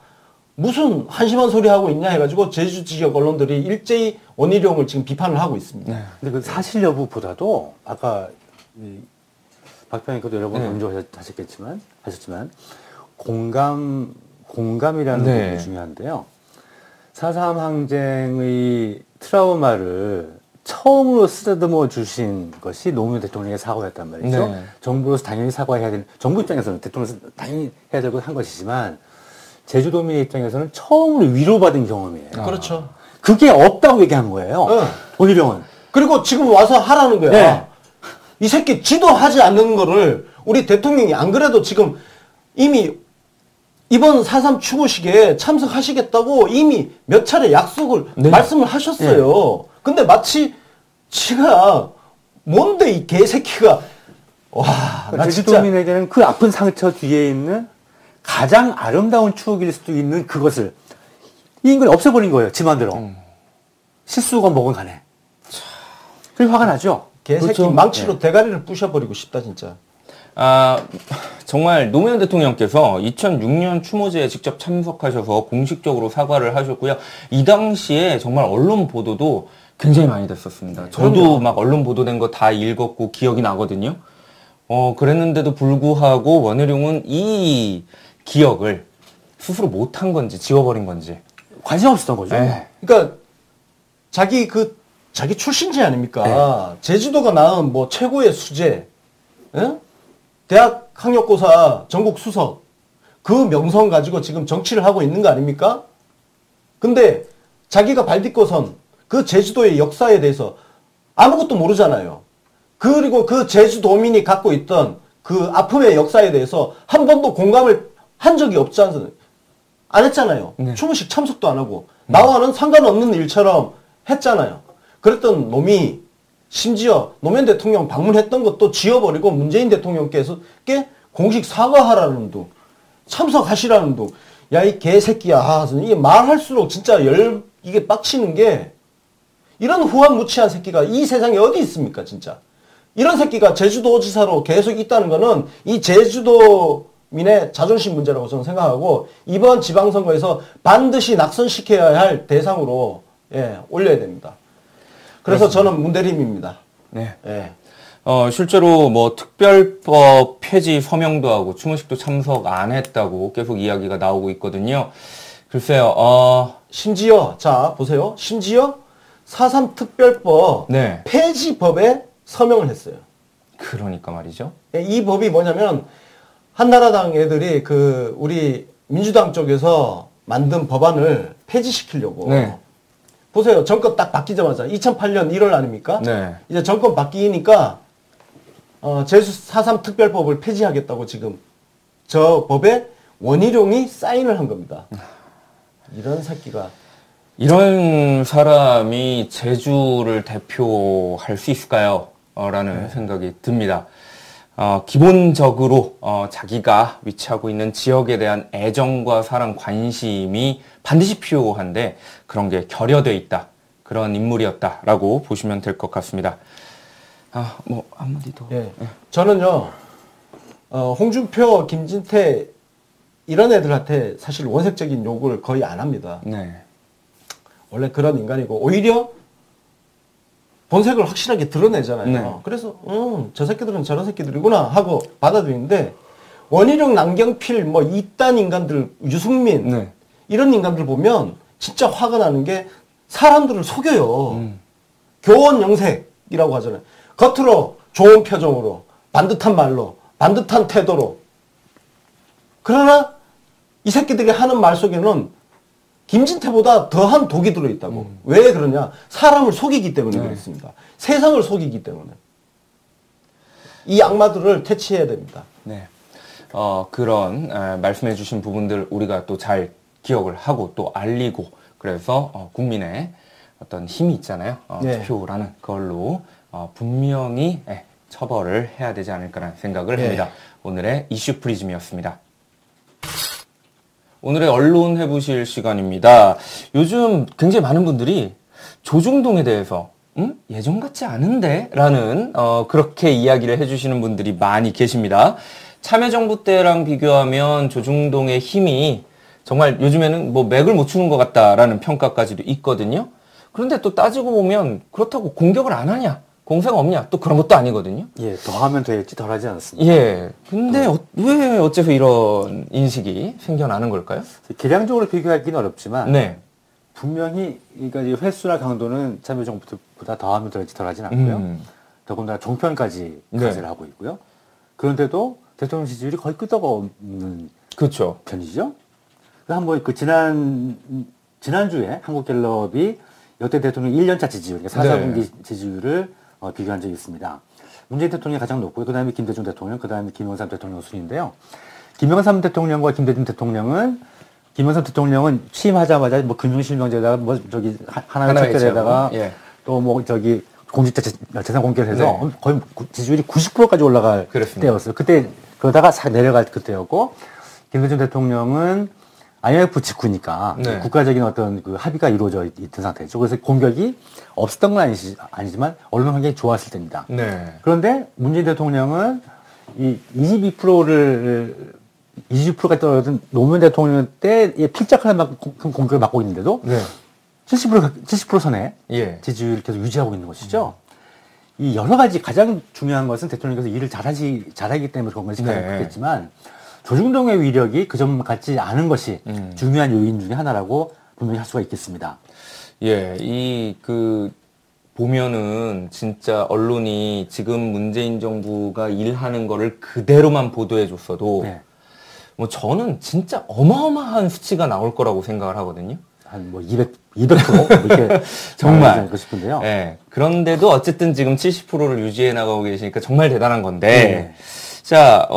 무슨 한심한 소리 하고 있냐 해가지고 제주 지역 언론들이 일제히 원희룡을 지금 비판을 하고 있습니다. 근데 그 사실 여부보다도 아까 박 평론가도 여러 번 강조하셨지만 공감이라는 부분이 중요한데요. 4.3 항쟁의 트라우마를 처음으로 쓰다듬어 주신 것이 노무현 대통령의 사과였단 말이죠. 정부로서 당연히 사과해야 되는, 정부 입장에서는 대통령에서 당연히 해야 될 것 한 것이지만 제주도민의 입장에서는 처음으로 위로받은 경험이에요. 그렇죠. 그게 없다고 얘기한 거예요. 원희룡은. 그리고 지금 와서 하라는 거야. 이 새끼 지도하지 않는 거를 우리 대통령이 안 그래도 지금 이미 이번 4.3 추모식에 참석하시겠다고 이미 몇 차례 약속을 말씀을 하셨어요. 근데 마치 지가 뭔데 이 개새끼가 와, 나 제주도민에게는 그 아픈 상처 뒤에 있는 가장 아름다운 추억일 수도 있는 그것을 이 인간이 없애버린 거예요. 지 맘대로. 실수가 뭐건 간에. 그게 화가 나죠. 개새끼 그렇죠. 망치로 네. 대가리를 부셔버리고 싶다 진짜. 정말 노무현 대통령께서 2006년 추모제에 직접 참석하셔서 공식적으로 사과를 하셨고요. 이 당시에 정말 언론 보도도 굉장히 많이 됐었습니다. 저도 막 언론 보도된 거 다 읽었고 기억이 나거든요. 그랬는데도 불구하고 원희룡은 이 기억을 스스로 못한 건지 지워버린 건지 관심 없었던 거죠. 네. 그러니까 자기 출신지 아닙니까? 네. 제주도가 낳은 뭐 최고의 수재, 응? 대학 학력고사 전국 수석 그 명성 가지고 지금 정치를 하고 있는 거 아닙니까? 근데 자기가 발 딛고선 그 제주도의 역사에 대해서 아무것도 모르잖아요. 그리고 그 제주도민이 갖고 있던 그 아픔의 역사에 대해서 한 번도 공감을 한 적이 없지 않습니까? 안 했잖아요. 네. 추모식 참석도 안 하고 나와는 상관없는 일처럼 했잖아요. 그랬던 놈이 심지어 노무현 대통령 방문했던 것도 지워버리고 문재인 대통령께서 공식 사과하라는 둥, 참석하시라는 둥. 야, 이 개새끼야. 이게 말할수록 진짜 이게 빡치는 게 이런 후한무치한 새끼가 이 세상에 어디 있습니까, 진짜. 이런 새끼가 제주도지사로 계속 있다는 거는 이 제주도민의 자존심 문제라고 저는 생각하고 이번 지방선거에서 반드시 낙선시켜야 할 대상으로 올려야 됩니다. 그래서 그렇습니다. 저는 문대림입니다. 네. 예. 실제로 뭐 특별법 폐지 서명도 하고 추모식도 참석 안 했다고 계속 이야기가 나오고 있거든요. 글쎄요, 심지어, 자, 보세요. 심지어 4.3 특별법 네. 폐지법에 서명을 했어요. 그러니까 말이죠. 이 법이 뭐냐면 한나라당 애들이 우리 민주당 쪽에서 만든 법안을 폐지시키려고. 네. 보세요. 정권 딱 바뀌자마자 2008년 1월 아닙니까? 네. 이제 정권 바뀌니까 제주 4.3 특별법을 폐지하겠다고 지금 저 법에 원희룡이 사인을 한 겁니다. 이런 새끼가. 이런 사람이 제주를 대표할 수 있을까요? 라는 생각이 듭니다. 기본적으로 자기가 위치하고 있는 지역에 대한 애정과 사랑, 관심이 반드시 필요한데 그런 게 결여돼 있다. 그런 인물이었다라고 보시면 될 것 같습니다. 뭐 한마디 더. 예. 저는요. 홍준표, 김진태 이런 애들한테 사실 원색적인 욕을 거의 안 합니다. 네. 원래 그런 인간이고 오히려 본색을 확실하게 드러내잖아요. 네. 그래서 저 새끼들은 저런 새끼들이구나 하고 받아들이는데 원희룡, 남경필 뭐 이딴 인간들, 유승민 네. 이런 인간들 보면 진짜 화가 나는 게 사람들을 속여요. 교원 영색이라고 하잖아요. 겉으로 좋은 표정으로 반듯한 말로 반듯한 태도로 그러나 이 새끼들이 하는 말 속에는 김진태보다 더한 독이 들어있다고. 왜 그러냐? 사람을 속이기 때문에 그렇습니다. 세상을 속이기 때문에. 이 악마들을 퇴치해야 됩니다. 네. 그런 말씀해 주신 부분들 우리가 또 잘 기억을 하고 또 알리고 그래서 국민의 어떤 힘이 있잖아요. 네. 투표라는 그걸로 분명히 처벌을 해야 되지 않을까라는 생각을 합니다. 오늘의 이슈 프리즘이었습니다. 오늘의 언론 해보실 시간입니다. 요즘 굉장히 많은 분들이 조중동에 대해서 예전 같지 않은데? 라는 그렇게 이야기를 해주시는 분들이 많이 계십니다. 참여정부 때랑 비교하면 조중동의 힘이 정말 요즘에는 뭐 맥을 못 추는 것 같다라는 평가까지도 있거든요. 그런데 또 따지고 보면 그렇다고 공격을 안 하냐? 공세가 없냐? 또 그런 것도 아니거든요. 예, 더 하면 될지 덜 하지 않습니다. 예. 근데 왜 어째서 이런 인식이 생겨나는 걸까요? 계량적으로 비교하기는 어렵지만 네. 분명히 그러니까 이 횟수나 강도는 참여정부보다 더 하면 될지 덜 하진 않고요. 더군다나 종편까지 가세를 하고 있고요. 그런데도 대통령 지지율이 거의 끄떡없는 그렇죠. 편이죠. 한번 지난주에 한국갤럽이 역대 대통령 1년차 지지율, 그러니까 4분기 지지율을 비교한 적이 있습니다. 문재인 대통령이 가장 높고요. 그 다음에 김대중 대통령, 그 다음에 김영삼 대통령 순인데요. 김영삼 대통령과 김대중 대통령은 김영삼 대통령은 취임하자마자 뭐 금융실명제에다가 뭐 저기 하나의 특별에다가 또 뭐 저기 공직자 재산 공개를 해서 네. 거의 지지율이 90%까지 올라갈 그렇습니다. 때였어요. 그때 그러다가 싹 내려갈 그때였고 김대중 대통령은 IMF 직후니까 네. 국가적인 어떤 그 합의가 이루어져 있던 상태죠. 그래서 공격이 없었던 건 아니지만 언론 환경이 좋았을 때입니다. 네. 그런데 문재인 대통령은 이 22%까지 떨어진 노무현 대통령 때의 필적한 공격을 맡고 있는데도 네. 70% 선에 예. 지지율을 계속 유지하고 있는 것이죠. 이 여러 가지 가장 중요한 것은 대통령께서 일을 잘하기 때문에 그런 것이 가장 네. 크겠지만 조중동의 위력이 그 점 같지 않은 것이 중요한 요인 중에 하나라고 분명히 할 수가 있겠습니다. 예, 보면은 진짜 언론이 지금 문재인 정부가 일하는 거를 그대로만 보도해 줬어도 네. 뭐 저는 진짜 어마어마한 수치가 나올 거라고 생각을 하거든요. 한 뭐 200% 뭐 이렇게 정말. 나오고 싶은데요. 예. 그런데도 어쨌든 지금 70%를 유지해 나가고 계시니까 정말 대단한 건데. 네. 자,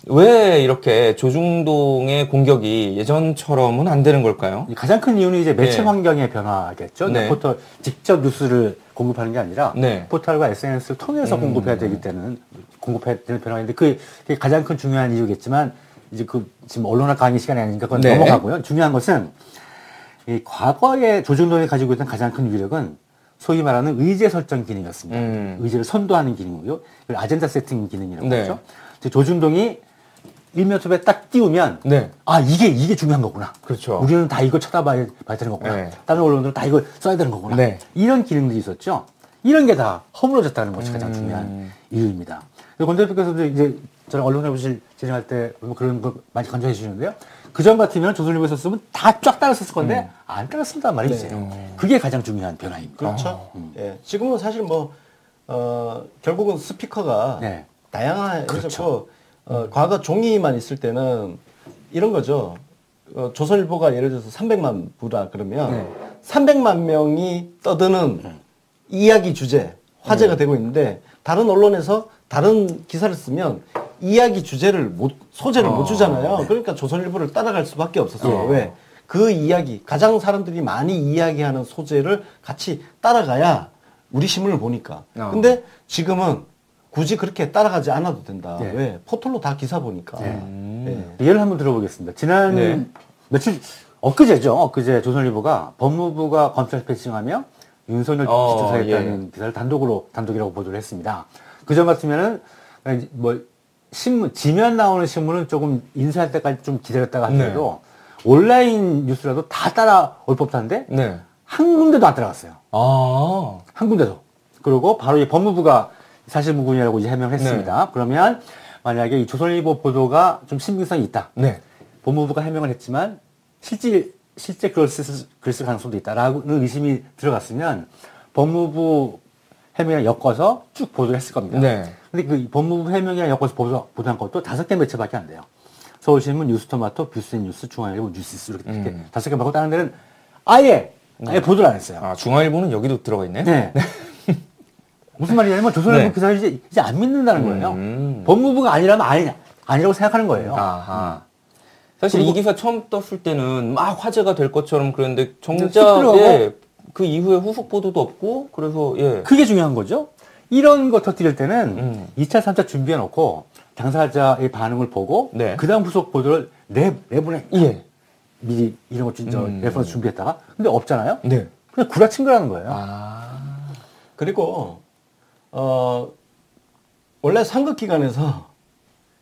왜 이렇게 조중동의 공격이 예전처럼은 안 되는 걸까요? 가장 큰 이유는 이제 매체 네. 환경의 변화겠죠. 네. 포털 직접 뉴스를 공급하는 게 아니라 네. 포털과 SNS를 통해서 공급해야 되기 때문에 공급해야 되는 변화인데 그게 가장 큰 중요한 이유겠지만 이제 지금 언론학 강의 시간이 아니니까 그건 네. 넘어가고요. 중요한 것은 이 과거에 조중동이 가지고 있던 가장 큰 위력은 소위 말하는 의제 설정 기능이었습니다. 의제를 선도하는 기능이고요. 그리고 아젠다 세팅 기능이라고 네. 하죠. 조중동이 일면톱에 딱 띄우면 네. 아 이게 중요한 거구나. 그렇죠. 우리는 다 이거 쳐다봐야 되는 거구나. 네. 다른 언론들은 다 이거 써야 되는 거구나. 네. 이런 기능들이 있었죠. 이런 게 다 허물어졌다는 것이 가장 중요한 이유입니다. 권 대표께서도 이제 저는 언론해보실 진행할 때 뭐 그런 거 많이 강조해 주시는데요. 그전 같으면 조선일보에 썼으면 다 쫙 따랐었을 건데 안 따랐습니다 말이지. 네. 그게 가장 중요한 변화입니다. 그렇죠. 예. 지금은 사실 결국은 스피커가 네. 다양해졌고, 그렇죠. 과거 종이만 있을 때는 이런 거죠. 조선일보가 예를 들어서 300만 부다 그러면 300만 명이 떠드는 이야기 주제, 화제가 되고 있는데 다른 언론에서 다른 기사를 쓰면 이야기 주제를 소재를 못 주잖아요. 그러니까 조선일보를 따라갈 수밖에 없었어요. 왜? 그 이야기, 가장 사람들이 많이 이야기하는 소재를 같이 따라가야 우리 신문을 보니까. 근데 지금은 굳이 그렇게 따라가지 않아도 된다. 네. 왜? 포털로 다 기사 보니까. 예를 한번 들어보겠습니다. 지난 며칠 엊그제 조선일보가 법무부가 검찰 패싱하며 윤석열 기초사했다는 기사를 단독이라고 보도를 했습니다. 그전 같으면은 뭐 지면 나오는 신문은 조금 인쇄할 때까지 좀 기다렸다가 하더라도 온라인 뉴스라도 다 따라올 법한데 한 군데도 안 따라갔어요. 한 군데도. 그리고 바로 이 법무부가 사실무근이라고 이제 해명을 했습니다. 그러면 만약에 이 조선일보 보도가 좀 신빙성이 있다. 법무부가 해명을 했지만 실제 글을 쓸 가능성도 있다라는 의심이 들어갔으면 법무부 해명을 엮어서 쭉 보도를 했을 겁니다. 근데 그 법무부 해명이랑 엮어서 보도한 것도 5개 매체밖에 안 돼요. 서울신문, 뉴스토마토, 뷰스뉴스, 중앙일보, 뉴시스 이렇게 5개 말고 다른 데는 아예 보도를 안 했어요. 중앙일보는 여기도 들어가 있네요. 네. 무슨 말이냐면 조선일보 기사를 이제 안 믿는다는 거예요. 법무부가 아니라면 아니라고 생각하는 거예요. 사실 이 기사 처음 떴을 때는 막 화제가 될 것처럼 그랬는데 정작 그 이후에 후속 보도도 없고 그래서 그게 중요한 거죠. 이런 거 터뜨릴 때는 2차, 3차 준비해 놓고 당사자의 반응을 보고 그 다음 후속 보도를 내보내. 미리 이런 거 진짜 레퍼런스 준비했다가 근데 없잖아요. 그냥 구라친 거라는 거예요. 그리고 원래 상급기관에서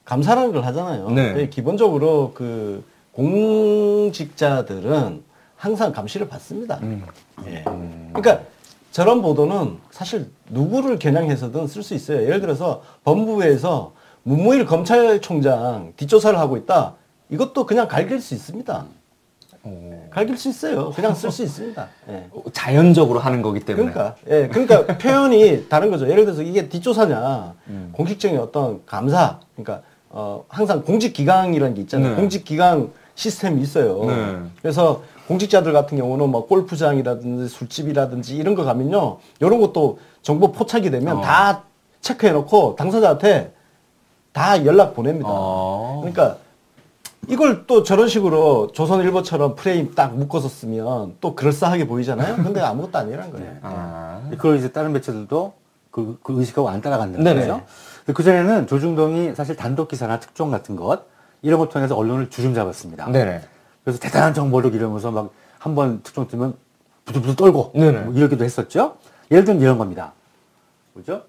감사라는 걸 하잖아요. 기본적으로 그 공직자들은 항상 감시를 받습니다. 그러니까 저런 보도는 사실 누구를 겨냥해서든 쓸 수 있어요. 예를 들어서 법무부에서 문무일 검찰총장 뒷조사를 하고 있다. 이것도 그냥 갈길 수 있습니다. 갈길 수 있어요. 그냥 쓸 수 있습니다. 자연적으로 하는 거기 때문에. 그러니까 표현이 다른 거죠. 예를 들어서 이게 뒷조사냐, 공식적인 어떤 감사, 그러니까 항상 공직기강이라는 게 있잖아요. 공직기강 시스템이 있어요. 그래서 공직자들 같은 경우는 뭐 골프장이라든지 술집이라든지 이런 거 가면요, 이런 것도 정보 포착이 되면 다 체크해놓고 당사자한테 다 연락 보냅니다. 그러니까 이걸 또 저런 식으로 조선일보처럼 프레임 딱 묶어서 쓰면 또 그럴싸하게 보이잖아요. 근데 아무것도 아니란 거예요. 그걸 이제 다른 매체들도 그 의식하고 안 따라간다는 네네. 거죠. 그전에는 조중동이 사실 단독 기사나 특종 같은 것 이런 걸 통해서 언론을 주름잡았습니다. 네네. 그래서 대단한 정보를 이러면서 막 한 번 특종 뜨면 부들부들 떨고 네네. 뭐 이러기도 했었죠. 예를 들면 이런 겁니다. 뭐죠?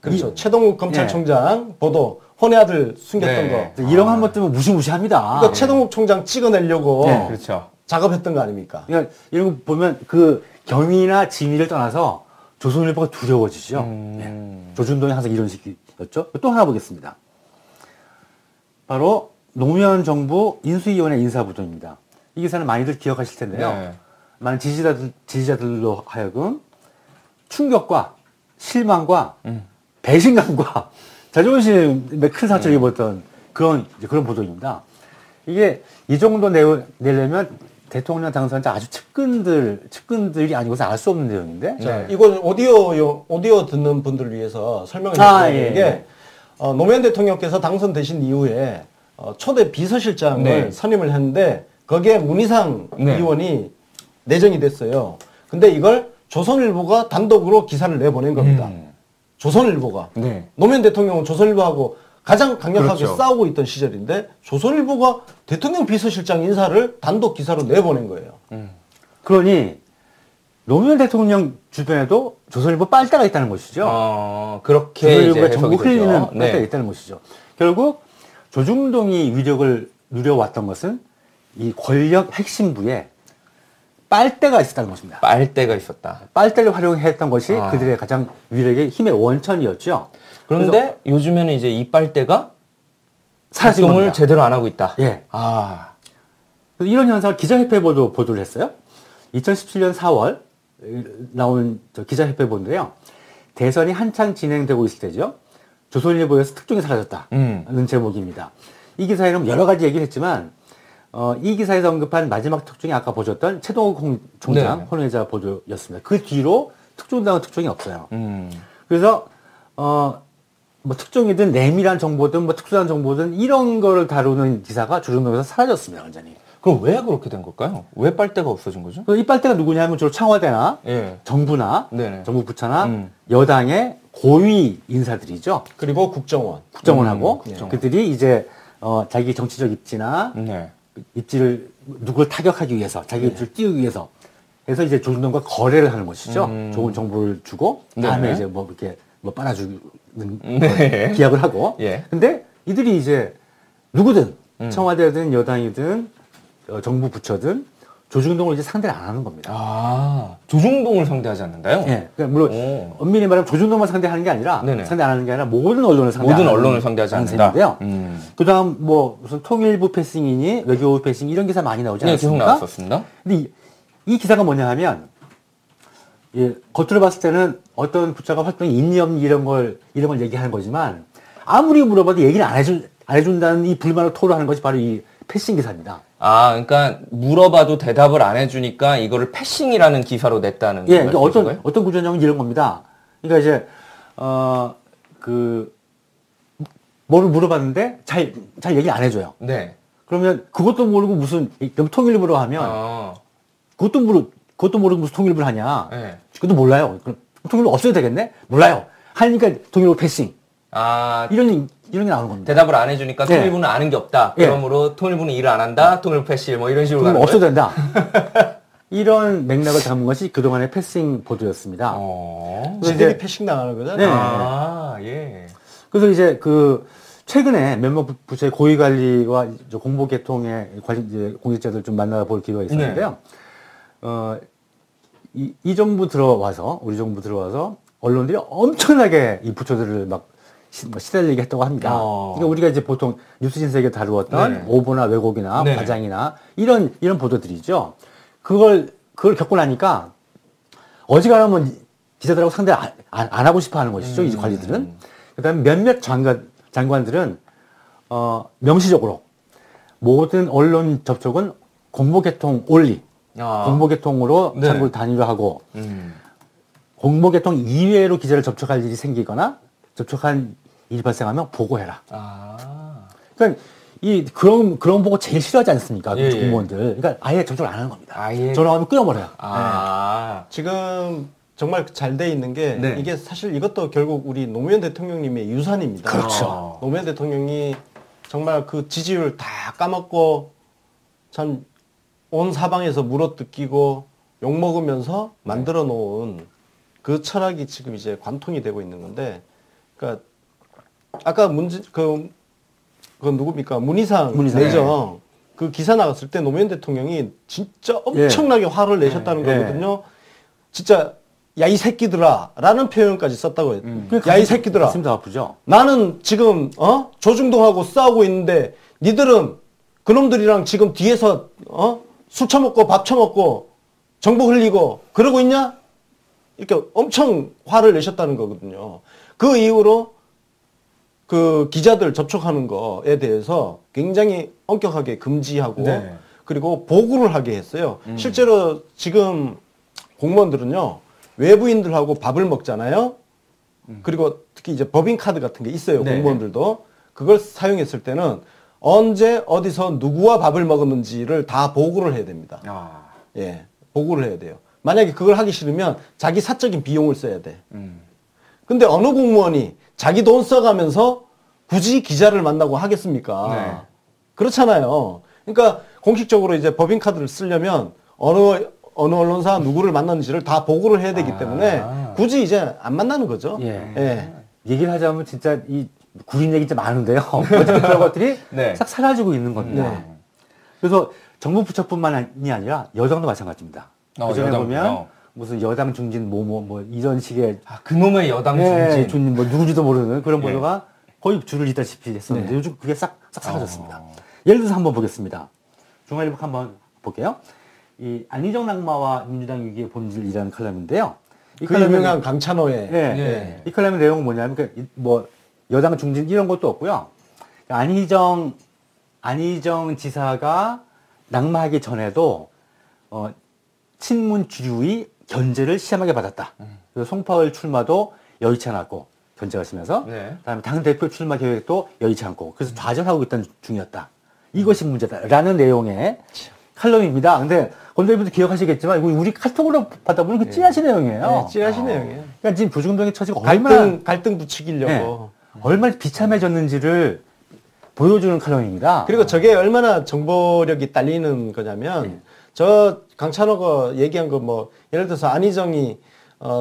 그렇죠. 최동욱 검찰총장 보도 혼의 아들 숨겼던 네. 거. 이런 거 한 번 뜨면 무시무시합니다. 이거 최동욱 총장 찍어내려고 네. 그렇죠. 작업했던 거 아닙니까? 그러니까 이런 거 보면 그 경위나 진위를 떠나서 조선일보가 두려워지죠. 조중동이 항상 이런 식이었죠. 또 하나 보겠습니다. 바로 노무현 정부 인수위원회 인사부조입니다. 이 기사는 많이들 기억하실 텐데요. 네. 많은 지지자들로 하여금 충격과 실망과 배신감과 자존심에 큰 상처를 입었던 그런 보도입니다. 이게 이 정도 내려면 대통령 당선자 아주 측근들이 아니고서 알 수 없는 내용인데. 자, 이건 오디오 듣는 분들을 위해서 설명을 드려야 되는 게 노무현 대통령께서 당선되신 이후에 초대 비서실장을 네. 선임을 했는데 거기에 문희상 네. 의원이 내정이 됐어요. 근데 이걸 조선일보가 단독으로 기사를 내보낸 겁니다. 조선일보가. 네. 노무현 대통령은 조선일보하고 가장 강력하게 그렇죠. 싸우고 있던 시절인데 조선일보가 대통령 비서실장 인사를 단독 기사로 내보낸 거예요. 그러니 노무현 대통령 주변에도 조선일보 빨대가 있다는 것이죠. 그렇게 조선일보가 이제 전부 해석이 되죠. 흘리는 빨대가 네. 있다는 것이죠. 결국 조중동이 위력을 누려왔던 것은 이 권력 핵심부에 빨대가 있었다는 것입니다. 빨대가 있었다. 빨대를 활용했던 것이 그들의 가장 위력의 힘의 원천이었죠. 그런데 요즘에는 이제 이 빨대가 사라진 작동을 겁니다. 제대로 안 하고 있다. 예. 그래서 이런 현상을 기자협회 보도를 했어요. 2017년 4월 나온 기자협회 보도인데요. 대선이 한창 진행되고 있을 때죠. 조선일보에서 특종이 사라졌다는 제목입니다. 이 기사에는 여러 가지 얘기를 했지만 이 기사에서 언급한 마지막 특종이 아까 보셨던 최동욱 총장 네. 혼외자 보도였습니다. 그 뒤로 특종당한 특종이 없어요. 그래서 뭐 특종이든 내밀한 정보든 뭐 특수한 정보든 이런 거를 다루는 기사가 조중동에서 사라졌습니다. 완전히. 그럼 왜 그렇게 된 걸까요? 왜 빨대가 없어진 거죠? 그래서 이 빨대가 누구냐면 주로 청와대나 예. 정부나 네네. 정부 부처나 여당의 고위 인사들이죠. 그리고 국정원. 국정원하고 국정원. 그들이 이제 자기 정치적 입지나 네. 입지를 누구를 타격하기 위해서 자기 입지를 띄우기 위해서 해서 이제 조중동과 거래를 하는 것이죠. 좋은 정보를 주고 다음에 네네. 이제 뭐 이렇게 뭐 빨아주는 네. 기약을 하고. 예. 근데 이들이 이제 누구든 청와대든 여당이든 정부 부처든 조중동을 이제 상대를 안 하는 겁니다. 조중동을 상대하지 않는다요? 예. 그러니까 물론 엄밀히 말하면 조중동만 상대하는 게 아니라 네네. 상대 안 하는 게 아니라 모든 언론을 상대하지 않는다. 셈인데요. 그다음 뭐 무슨 통일부 패싱이니 외교부 패싱 이런 기사 많이 나오지 네, 계속 않습니까? 나왔었습니다. 근데 이 기사가 뭐냐 하면 예, 겉으로 봤을 때는 어떤 부처가 활동이 있니 없니 이런 걸 얘기하는 거지만 아무리 물어봐도 얘기를 안 해준다는 이 불만을 토로하는 것이 바로 이 패싱 기사입니다. 그러니까 물어봐도 대답을 안 해주니까 이거를 패싱이라는 기사로 냈다는 예, 그러니까 말씀이신가요? 어떤 구조냐면 이런 겁니다. 그러니까 이제 뭐를 물어봤는데 잘 얘기 안 해줘요. 네. 그러면 그것도 모르고 무슨 통일부로 하면 그것도 모르고 무슨 통일부를 하냐? 네. 그것도 몰라요. 그럼 통일부 없어도 되겠네? 몰라요. 하니까 통일부 패싱. 이런 게 나오는 겁니다. 대답을 안 해주니까 예. 통일부는 아는 게 없다. 예. 그러므로 통일부는 일을 안 한다. 통일부 패싱 뭐 이런 식으로 가는 없어도 거예요? 된다. 이런 맥락을 담은 것이 그동안의 패싱 보도였습니다. 그래서 지들이 패싱 당하는 거잖아요. 네. 예. 그래서 이제 최근에 몇몇 부처의 고위 관리와 공보 계통의 이제 공직자들 좀 만나볼 기회가 있었는데요. 이 정부 들어와서 우리 정부 들어와서 언론들이 엄청나게 이 부처들을 막 시달리게 했다고 합니다. 그러니까 우리가 이제 보통 뉴스 신세계 다루었던 네. 오보나 왜곡이나 네. 과장이나 이런 보도들이죠. 그걸 겪고 나니까 어지간하면 기자들하고 상대 안 하고 싶어 하는 것이죠. 이 관리들은. 그다음에 몇몇 장관들은 명시적으로 모든 언론 접촉은 공보개통 올리, 공보개통으로 네. 참고를 단위화하고 공보개통 이외로 기자를 접촉할 일이 생기거나 접촉한 일이 발생하면 보고해라. 그러니까 그런 보고 제일 싫어하지 않습니까? 예, 공무원들. 그러니까 아예 접촉을 안 하는 겁니다. 아예. 전화하면 끊어버려요. 네. 지금 정말 잘 돼 있는 게 네. 이게 사실 이것도 결국 우리 노무현 대통령님의 유산입니다. 그렇죠. 노무현 대통령이 정말 그 지지율 다 까먹고 참 온 사방에서 물어뜯기고 욕먹으면서 만들어 놓은 그 철학이 지금 이제 관통이 되고 있는 건데, 그러니까 아까 그 누굽니까? 문희상 내정 그 기사 나갔을 때 노무현 대통령이 진짜 엄청나게 화를 내셨다는 거거든요. 진짜 야 이 새끼들아 라는 표현까지 썼다고 해요. 야 이 새끼들아. 가슴도 아프죠. 나는 지금 조중동하고 싸우고 있는데 니들은 그놈들이랑 지금 뒤에서 술 처먹고 밥 처먹고 정보 흘리고 그러고 있냐? 이렇게 엄청 화를 내셨다는 거거든요. 그 이후로 그 기자들 접촉하는 거에 대해서 굉장히 엄격하게 금지하고 그리고 보고를 하게 했어요. 실제로 지금 공무원들은요, 외부인들하고 밥을 먹잖아요. 그리고 특히 이제 법인카드 같은 게 있어요. 공무원들도. 그걸 사용했을 때는 언제 어디서 누구와 밥을 먹었는지를 다 보고를 해야 됩니다. 예, 보고를 해야 돼요. 만약에 그걸 하기 싫으면 자기 사적인 비용을 써야 돼. 근데 어느 공무원이 자기 돈 써가면서 굳이 기자를 만나고 하겠습니까? 그렇잖아요. 그러니까 공식적으로 이제 법인카드를 쓰려면 어느 언론사 누구를 만났는지를 다 보고를 해야 되기 때문에 굳이 이제 안 만나는 거죠. 얘기를 하자면 진짜 이 구린 얘기 진짜 많은데요. 그런 것들이 싹 사라지고 있는 겁니다. 그래서 정부 부처뿐만이 아니라 여당도 마찬가지입니다. 그전에 보면 무슨 여당 중진 뭐 이런 식의 그놈의 여당 중진 뭐 누군지도 모르는 그런 보도가 거의 줄을 잇다시피 했었는데 요즘 그게 싹 사라졌습니다. 예를 들어서 한번 보겠습니다. 중앙일보 한번 볼게요. 이 안희정 낙마와 민주당 위기의 본질이라는 칼럼인데요. 이 그 유명한 강찬호의 이 칼럼의 내용은 뭐냐면 뭐 여당 중진 이런 것도 없고요. 안희정 지사가 낙마하기 전에도 친문 주류의 견제를 심하게 받았다. 그래서 송파을 출마도 여의치 않았고 견제가 심해서 그다음에 당 대표 출마 계획도 여의치 않고 그래서 좌절하고 있던 중이었다. 이것이 문제다라는 내용의 칼럼입니다. 근데 건대님도 기억하시겠지만 이거 우리 카톡으로 받아보는 그 찌라시 내용이에요. 찌라시 내용이에요. 그러니까 지금 조중동의 처지가 갈등 부추기려고 얼마나 비참해졌는지를 보여주는 칼럼입니다. 그리고 저게 얼마나 정보력이 딸리는 거냐면 저 강찬호가 얘기한 거 뭐 예를 들어서 안희정이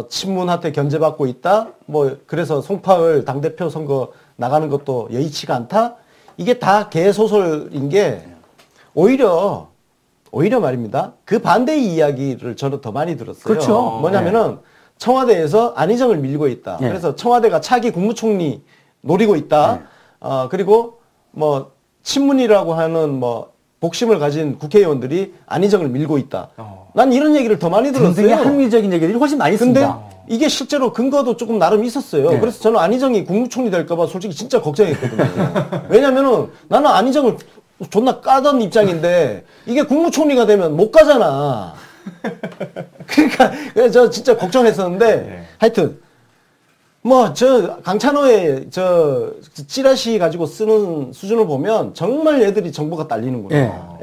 친문한테 견제받고 있다. 뭐 그래서 송파을 당대표 선거 나가는 것도 여의치가 않다. 이게 다 개소설인 게 오히려 말입니다. 그 반대의 이야기를 저는 더 많이 들었어요. 그렇죠. 뭐냐면은 청와대에서 안희정을 밀고 있다. 그래서 청와대가 차기 국무총리 노리고 있다. 그리고 뭐 친문이라고 하는 뭐 복심을 가진 국회의원들이 안희정을 밀고 있다. 난 이런 얘기를 더 많이 들었어요. 굉장히 합리적인 얘기들이 훨씬 많이 있습니다. 근데 이게 실제로 근거도 조금 나름 있었어요. 그래서 저는 안희정이 국무총리 될까봐 솔직히 진짜 걱정했거든요. 왜냐면은 나는 안희정을 존나 까던 입장인데 이게 국무총리가 되면 못 가잖아. 그러니까 저 진짜 걱정했었는데 하여튼 뭐 저 강찬호의 저 찌라시 가지고 쓰는 수준을 보면 정말 얘들이 정보가 딸리는구나.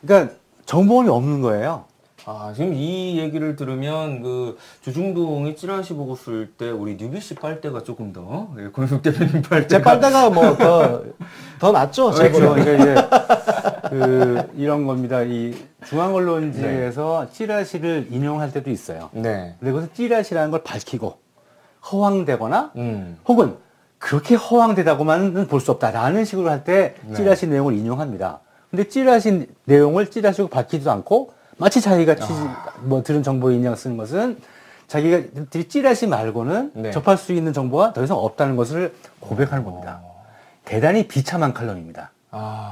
그러니까 정보원이 없는 거예요. 지금 이 얘기를 들으면 그 주중동이 찌라시 보고 쓸 때 우리 뉴비씨 빨대가 조금 더 권숙 대표님 빨대가 제 빨대가 뭐 더 낫죠. 그렇죠. 그러니까 이제 이런 겁니다. 이 중앙언론지에서 찌라시를 인용할 때도 있어요. 근데 그것은 찌라시라는 걸 밝히고 허황되거나 혹은 그렇게 허황되다고만은 볼 수 없다라는 식으로 할 때 찌라시 내용을 인용합니다. 근데 찌라시 내용을 찌라시로 밝히지도 않고 마치 자기가 뭐 들은 정보 인양 쓰는 것은 자기가 찌라시 말고는 접할 수 있는 정보가 더 이상 없다는 것을 고백하는 겁니다. 대단히 비참한 칼럼입니다.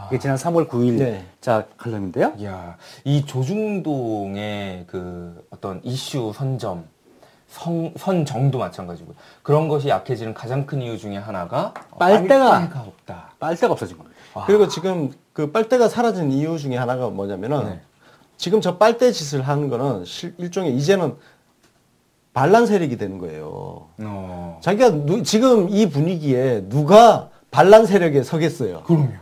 이게 지난 3월 9일자 칼럼인데요. 이야, 이 조중동의 그 어떤 이슈 선정도 마찬가지고 그런 것이 약해지는 가장 큰 이유 중에 하나가 빨대가 없다. 빨대가 없어진 겁니다. 그리고 지금 그 빨대가 사라진 이유 중에 하나가 뭐냐면은 지금 저 빨대 짓을 하는 거는 일종의 이제는 반란 세력이 되는 거예요. 자기가 지금 이 분위기에 누가 반란 세력에 서겠어요. 그럼요.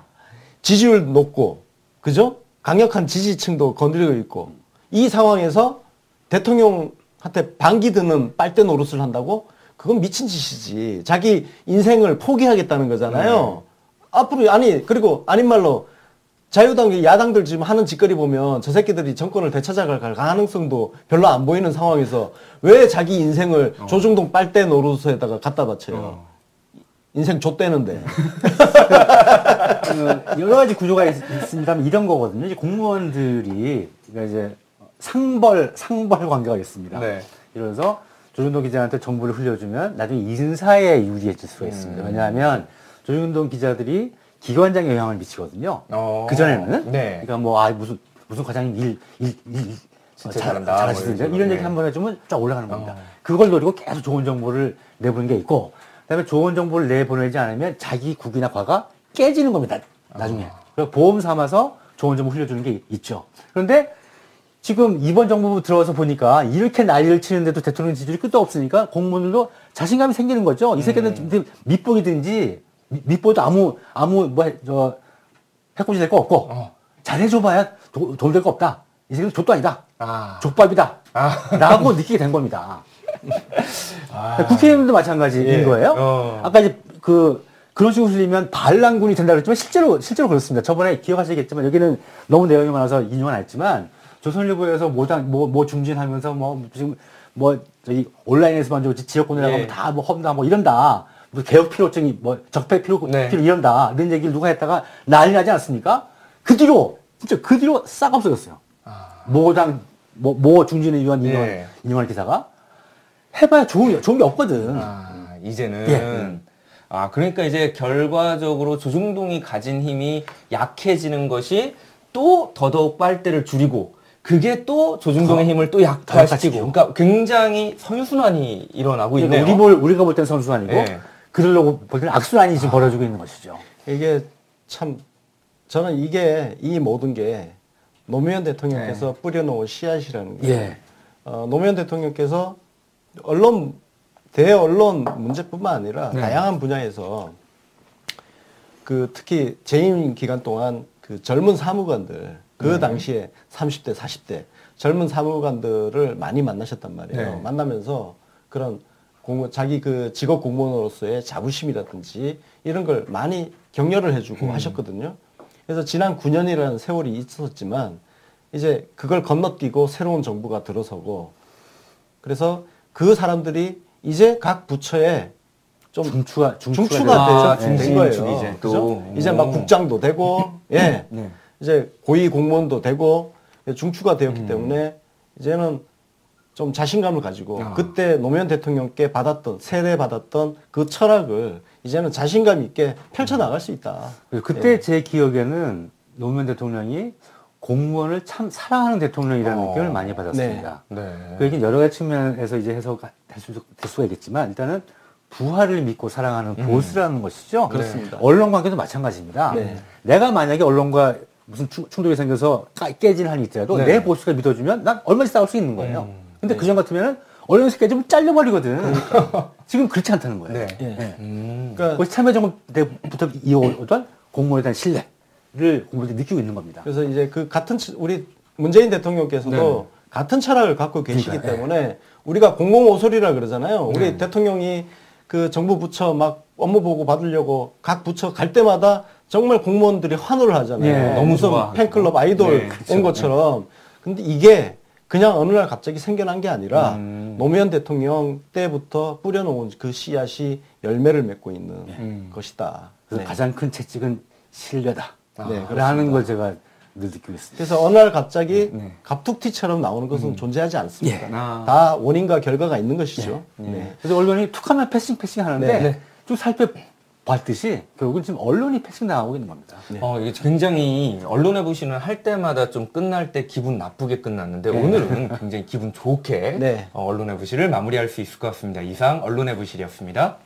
지지율 높고, 그죠? 강력한 지지층도 거느리고 있고, 이 상황에서 대통령한테 반기 드는 빨대 노릇을 한다고? 그건 미친 짓이지. 자기 인생을 포기하겠다는 거잖아요. 앞으로, 그리고 아닌 말로 자유당, 야당들 지금 하는 짓거리 보면 저 새끼들이 정권을 되찾아갈 가능성도 별로 안 보이는 상황에서 왜 자기 인생을 조중동 빨대 노릇에다가 갖다 바쳐요. 인생 좆대는데. 여러 가지 구조가 있습니다만 이런 거거든요. 이제 공무원들이 그러니까 이제 상벌 관계가 있습니다. 네. 이러면서 조중동 기자한테 정보를 흘려주면 나중에 인사에 유리해질 수가 있습니다. 왜냐하면 조중동 기자들이 기관장에 영향을 미치거든요. 그전에는. 네. 그러니까 뭐, 무슨 과장님 진짜 잘한다. 잘하시던데. 이런 얘기 한번 해주면 쫙 올라가는 겁니다. 그걸 노리고 계속 좋은 정보를 내보는 게 있고, 그 다음에 좋은 정보를 내보내지 않으면 자기 국이나 과가 깨지는 겁니다. 나중에. 그래서 보험 삼아서 좋은 정보 흘려주는 게 있죠. 그런데 지금 이번 정부 들어와서 보니까 이렇게 난리를 치는데도 대통령 지지율이 끝도 없으니까 공무원들도 자신감이 생기는 거죠. 이 새끼는 밑보이든지 밑보도 해코지 될 거 없고, 잘해줘봐야 돌 될 거 없다. 이 새끼는 족도 아니다. 족밥이다. 라고 느끼게 된 겁니다. 국회의원도 마찬가지인 거예요. 아까 이제 그런 식으로 흘리면 반란군이 된다고 했지만 실제로 그렇습니다. 저번에 기억하시겠지만 여기는 너무 내용이 많아서 인용은 안 했지만 조선일보에서 뭐 중진하면서 지금 저기 온라인에서만 지역권이라고 하면 다 험다 이런다. 개혁 필요증이 적폐 필요 이런다. 이런 얘기를 누가 했다가 난리 나지 않습니까? 그 뒤로 싹 없어졌어요. 모 중진에 위한 인용할 기사가 해봐야 좋은 게 없거든. 이제는. 그러니까 이제 결과적으로 조중동이 가진 힘이 약해지는 것이 또 더더욱 빨대를 줄이고 그게 또 조중동의 힘을 또 약화시키고 그러니까 굉장히 선순환이 일어나고 있네요. 우리가 볼 땐 선순환이고 그러려고 볼 때는 악순환이 지금 벌어지고 있는 것이죠. 이게 참 저는 이 모든 게 노무현 대통령께서 뿌려놓은 씨앗이라는 거예요. 노무현 대통령께서 대언론 문제뿐만 아니라 다양한 분야에서 특히 재임 기간 동안 젊은 사무관들 당시에 30대, 40대 젊은 사무관들을 많이 만나셨단 말이에요. 만나면서 그런 자기 직업 공무원으로서의 자부심이라든지 이런 걸 많이 격려를 해주고 하셨거든요. 그래서 지난 9년이라는 세월이 있었지만 이제 그걸 건너뛰고 새로운 정부가 들어서고 그래서 그 사람들이 이제 각 부처에 좀 중추가 된 거예요. 그죠? 이제 막 국장도 되고, 이제 고위 공무원도 되고 중추가 되었기 때문에 이제는 좀 자신감을 가지고 그때 노무현 대통령께 세례받았던 그 철학을 이제는 자신감 있게 펼쳐나갈 수 있다. 그때 제 기억에는 노무현 대통령이 공무원을 참 사랑하는 대통령이라는 느낌을 많이 받았습니다. 그 얘기는 여러 가지 측면에서 이제 해석될 수가 있겠지만 일단은 부하를 믿고 사랑하는 보스라는 것이죠. 그렇습니다. 언론 관계도 마찬가지입니다. 내가 만약에 언론과 무슨 충돌이 생겨서 깨진 한이 있더라도 내 보스가 믿어주면 난 얼마든지 싸울 수 있는 거예요. 근데 그전 같으면은 언론에서 깨지면 잘려버리거든. 지금 그렇지 않다는 거예요. 그러니까 참여정부 때부터 이어오던 공무원에 대한 신뢰를 공무원들이 느끼고 있는 겁니다. 그래서 이제 우리 문재인 대통령께서도 같은 철학을 갖고 계시기 때문에 우리가 공공오솔이라 그러잖아요. 우리 대통령이 정부 부처 막 업무 보고 받으려고 각 부처 갈 때마다 정말 공무원들이 환호를 하잖아요. 너무 무슨 팬클럽 아이돌 온 것처럼. 근데 이게 그냥 어느 날 갑자기 생겨난 게 아니라 노무현 대통령 때부터 뿌려놓은 그 씨앗이 열매를 맺고 있는 것이다. 가장 큰 채찍은 신뢰다. 라는 걸 제가 늘 느끼고 있습니다. 그래서 어느 날 갑자기 갑툭튀처럼 나오는 것은 존재하지 않습니다. 다 원인과 결과가 있는 것이죠. 그래서 언론이 툭하면 패싱 하는데 쭉 살펴봤듯이 결국은 지금 언론이 패싱 당하고 있는 겁니다. 이게 굉장히 언론의 부실은 할 때마다 좀 끝날 때 기분 나쁘게 끝났는데 오늘은 굉장히 기분 좋게 언론의 부실을 마무리할 수 있을 것 같습니다. 이상 언론의 부실이었습니다.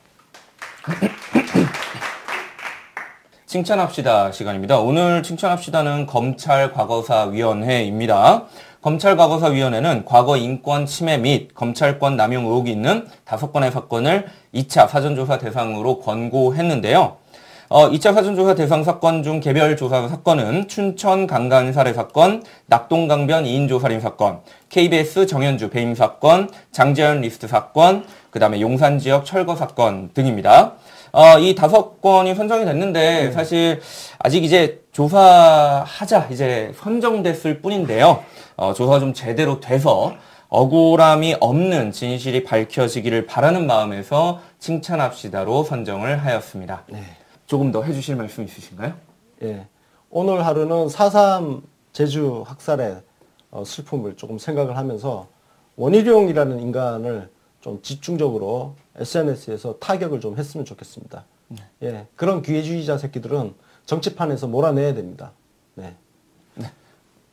칭찬합시다 시간입니다. 오늘 칭찬합시다는 검찰과거사위원회입니다. 검찰과거사위원회는 과거 인권 침해 및 검찰권 남용 의혹이 있는 5건의 사건을 2차 사전조사 대상으로 권고했는데요. 2차 사전조사 대상 사건 중 개별 조사 사건은 춘천 강간 살해 사건, 낙동강변 2인조 살인 사건, KBS 정현주 배임 사건, 장재현 리스트 사건, 그 다음에 용산 지역 철거 사건 등입니다. 이 5건이 선정이 됐는데 사실 아직 이제 조사하자 이제 선정됐을 뿐인데요. 조사가 좀 제대로 돼서 억울함이 없는 진실이 밝혀지기를 바라는 마음에서 칭찬합시다로 선정을 하였습니다. 네. 조금 더 해주실 말씀 있으신가요? 예. 오늘 하루는 4.3 제주 학살의 슬픔을 조금 생각을 하면서 원희룡이라는 인간을 좀 집중적으로 SNS에서 타격을 좀 했으면 좋겠습니다. 네. 예. 그런 기회주의자 새끼들은 정치판에서 몰아내야 됩니다. 네. 네.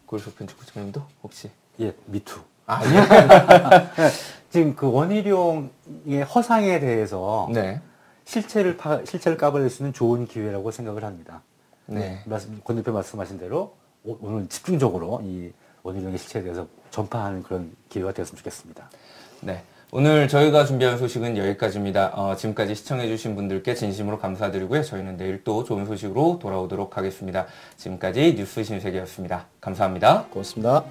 고일석 편집부장님도 혹시? 예, 미투. 아, 예. 지금 그 원희룡의 허상에 대해서 네. 실체를 까발릴 수 있는 좋은 기회라고 생각을 합니다. 네. 권 대표 말씀하신 대로 오늘 집중적으로 이 원희룡의 실체에 대해서 전파하는 그런 기회가 되었으면 좋겠습니다. 네. 오늘 저희가 준비한 소식은 여기까지입니다. 지금까지 시청해주신 분들께 진심으로 감사드리고요. 저희는 내일 또 좋은 소식으로 돌아오도록 하겠습니다. 지금까지 뉴스 신세계였습니다. 감사합니다. 고맙습니다.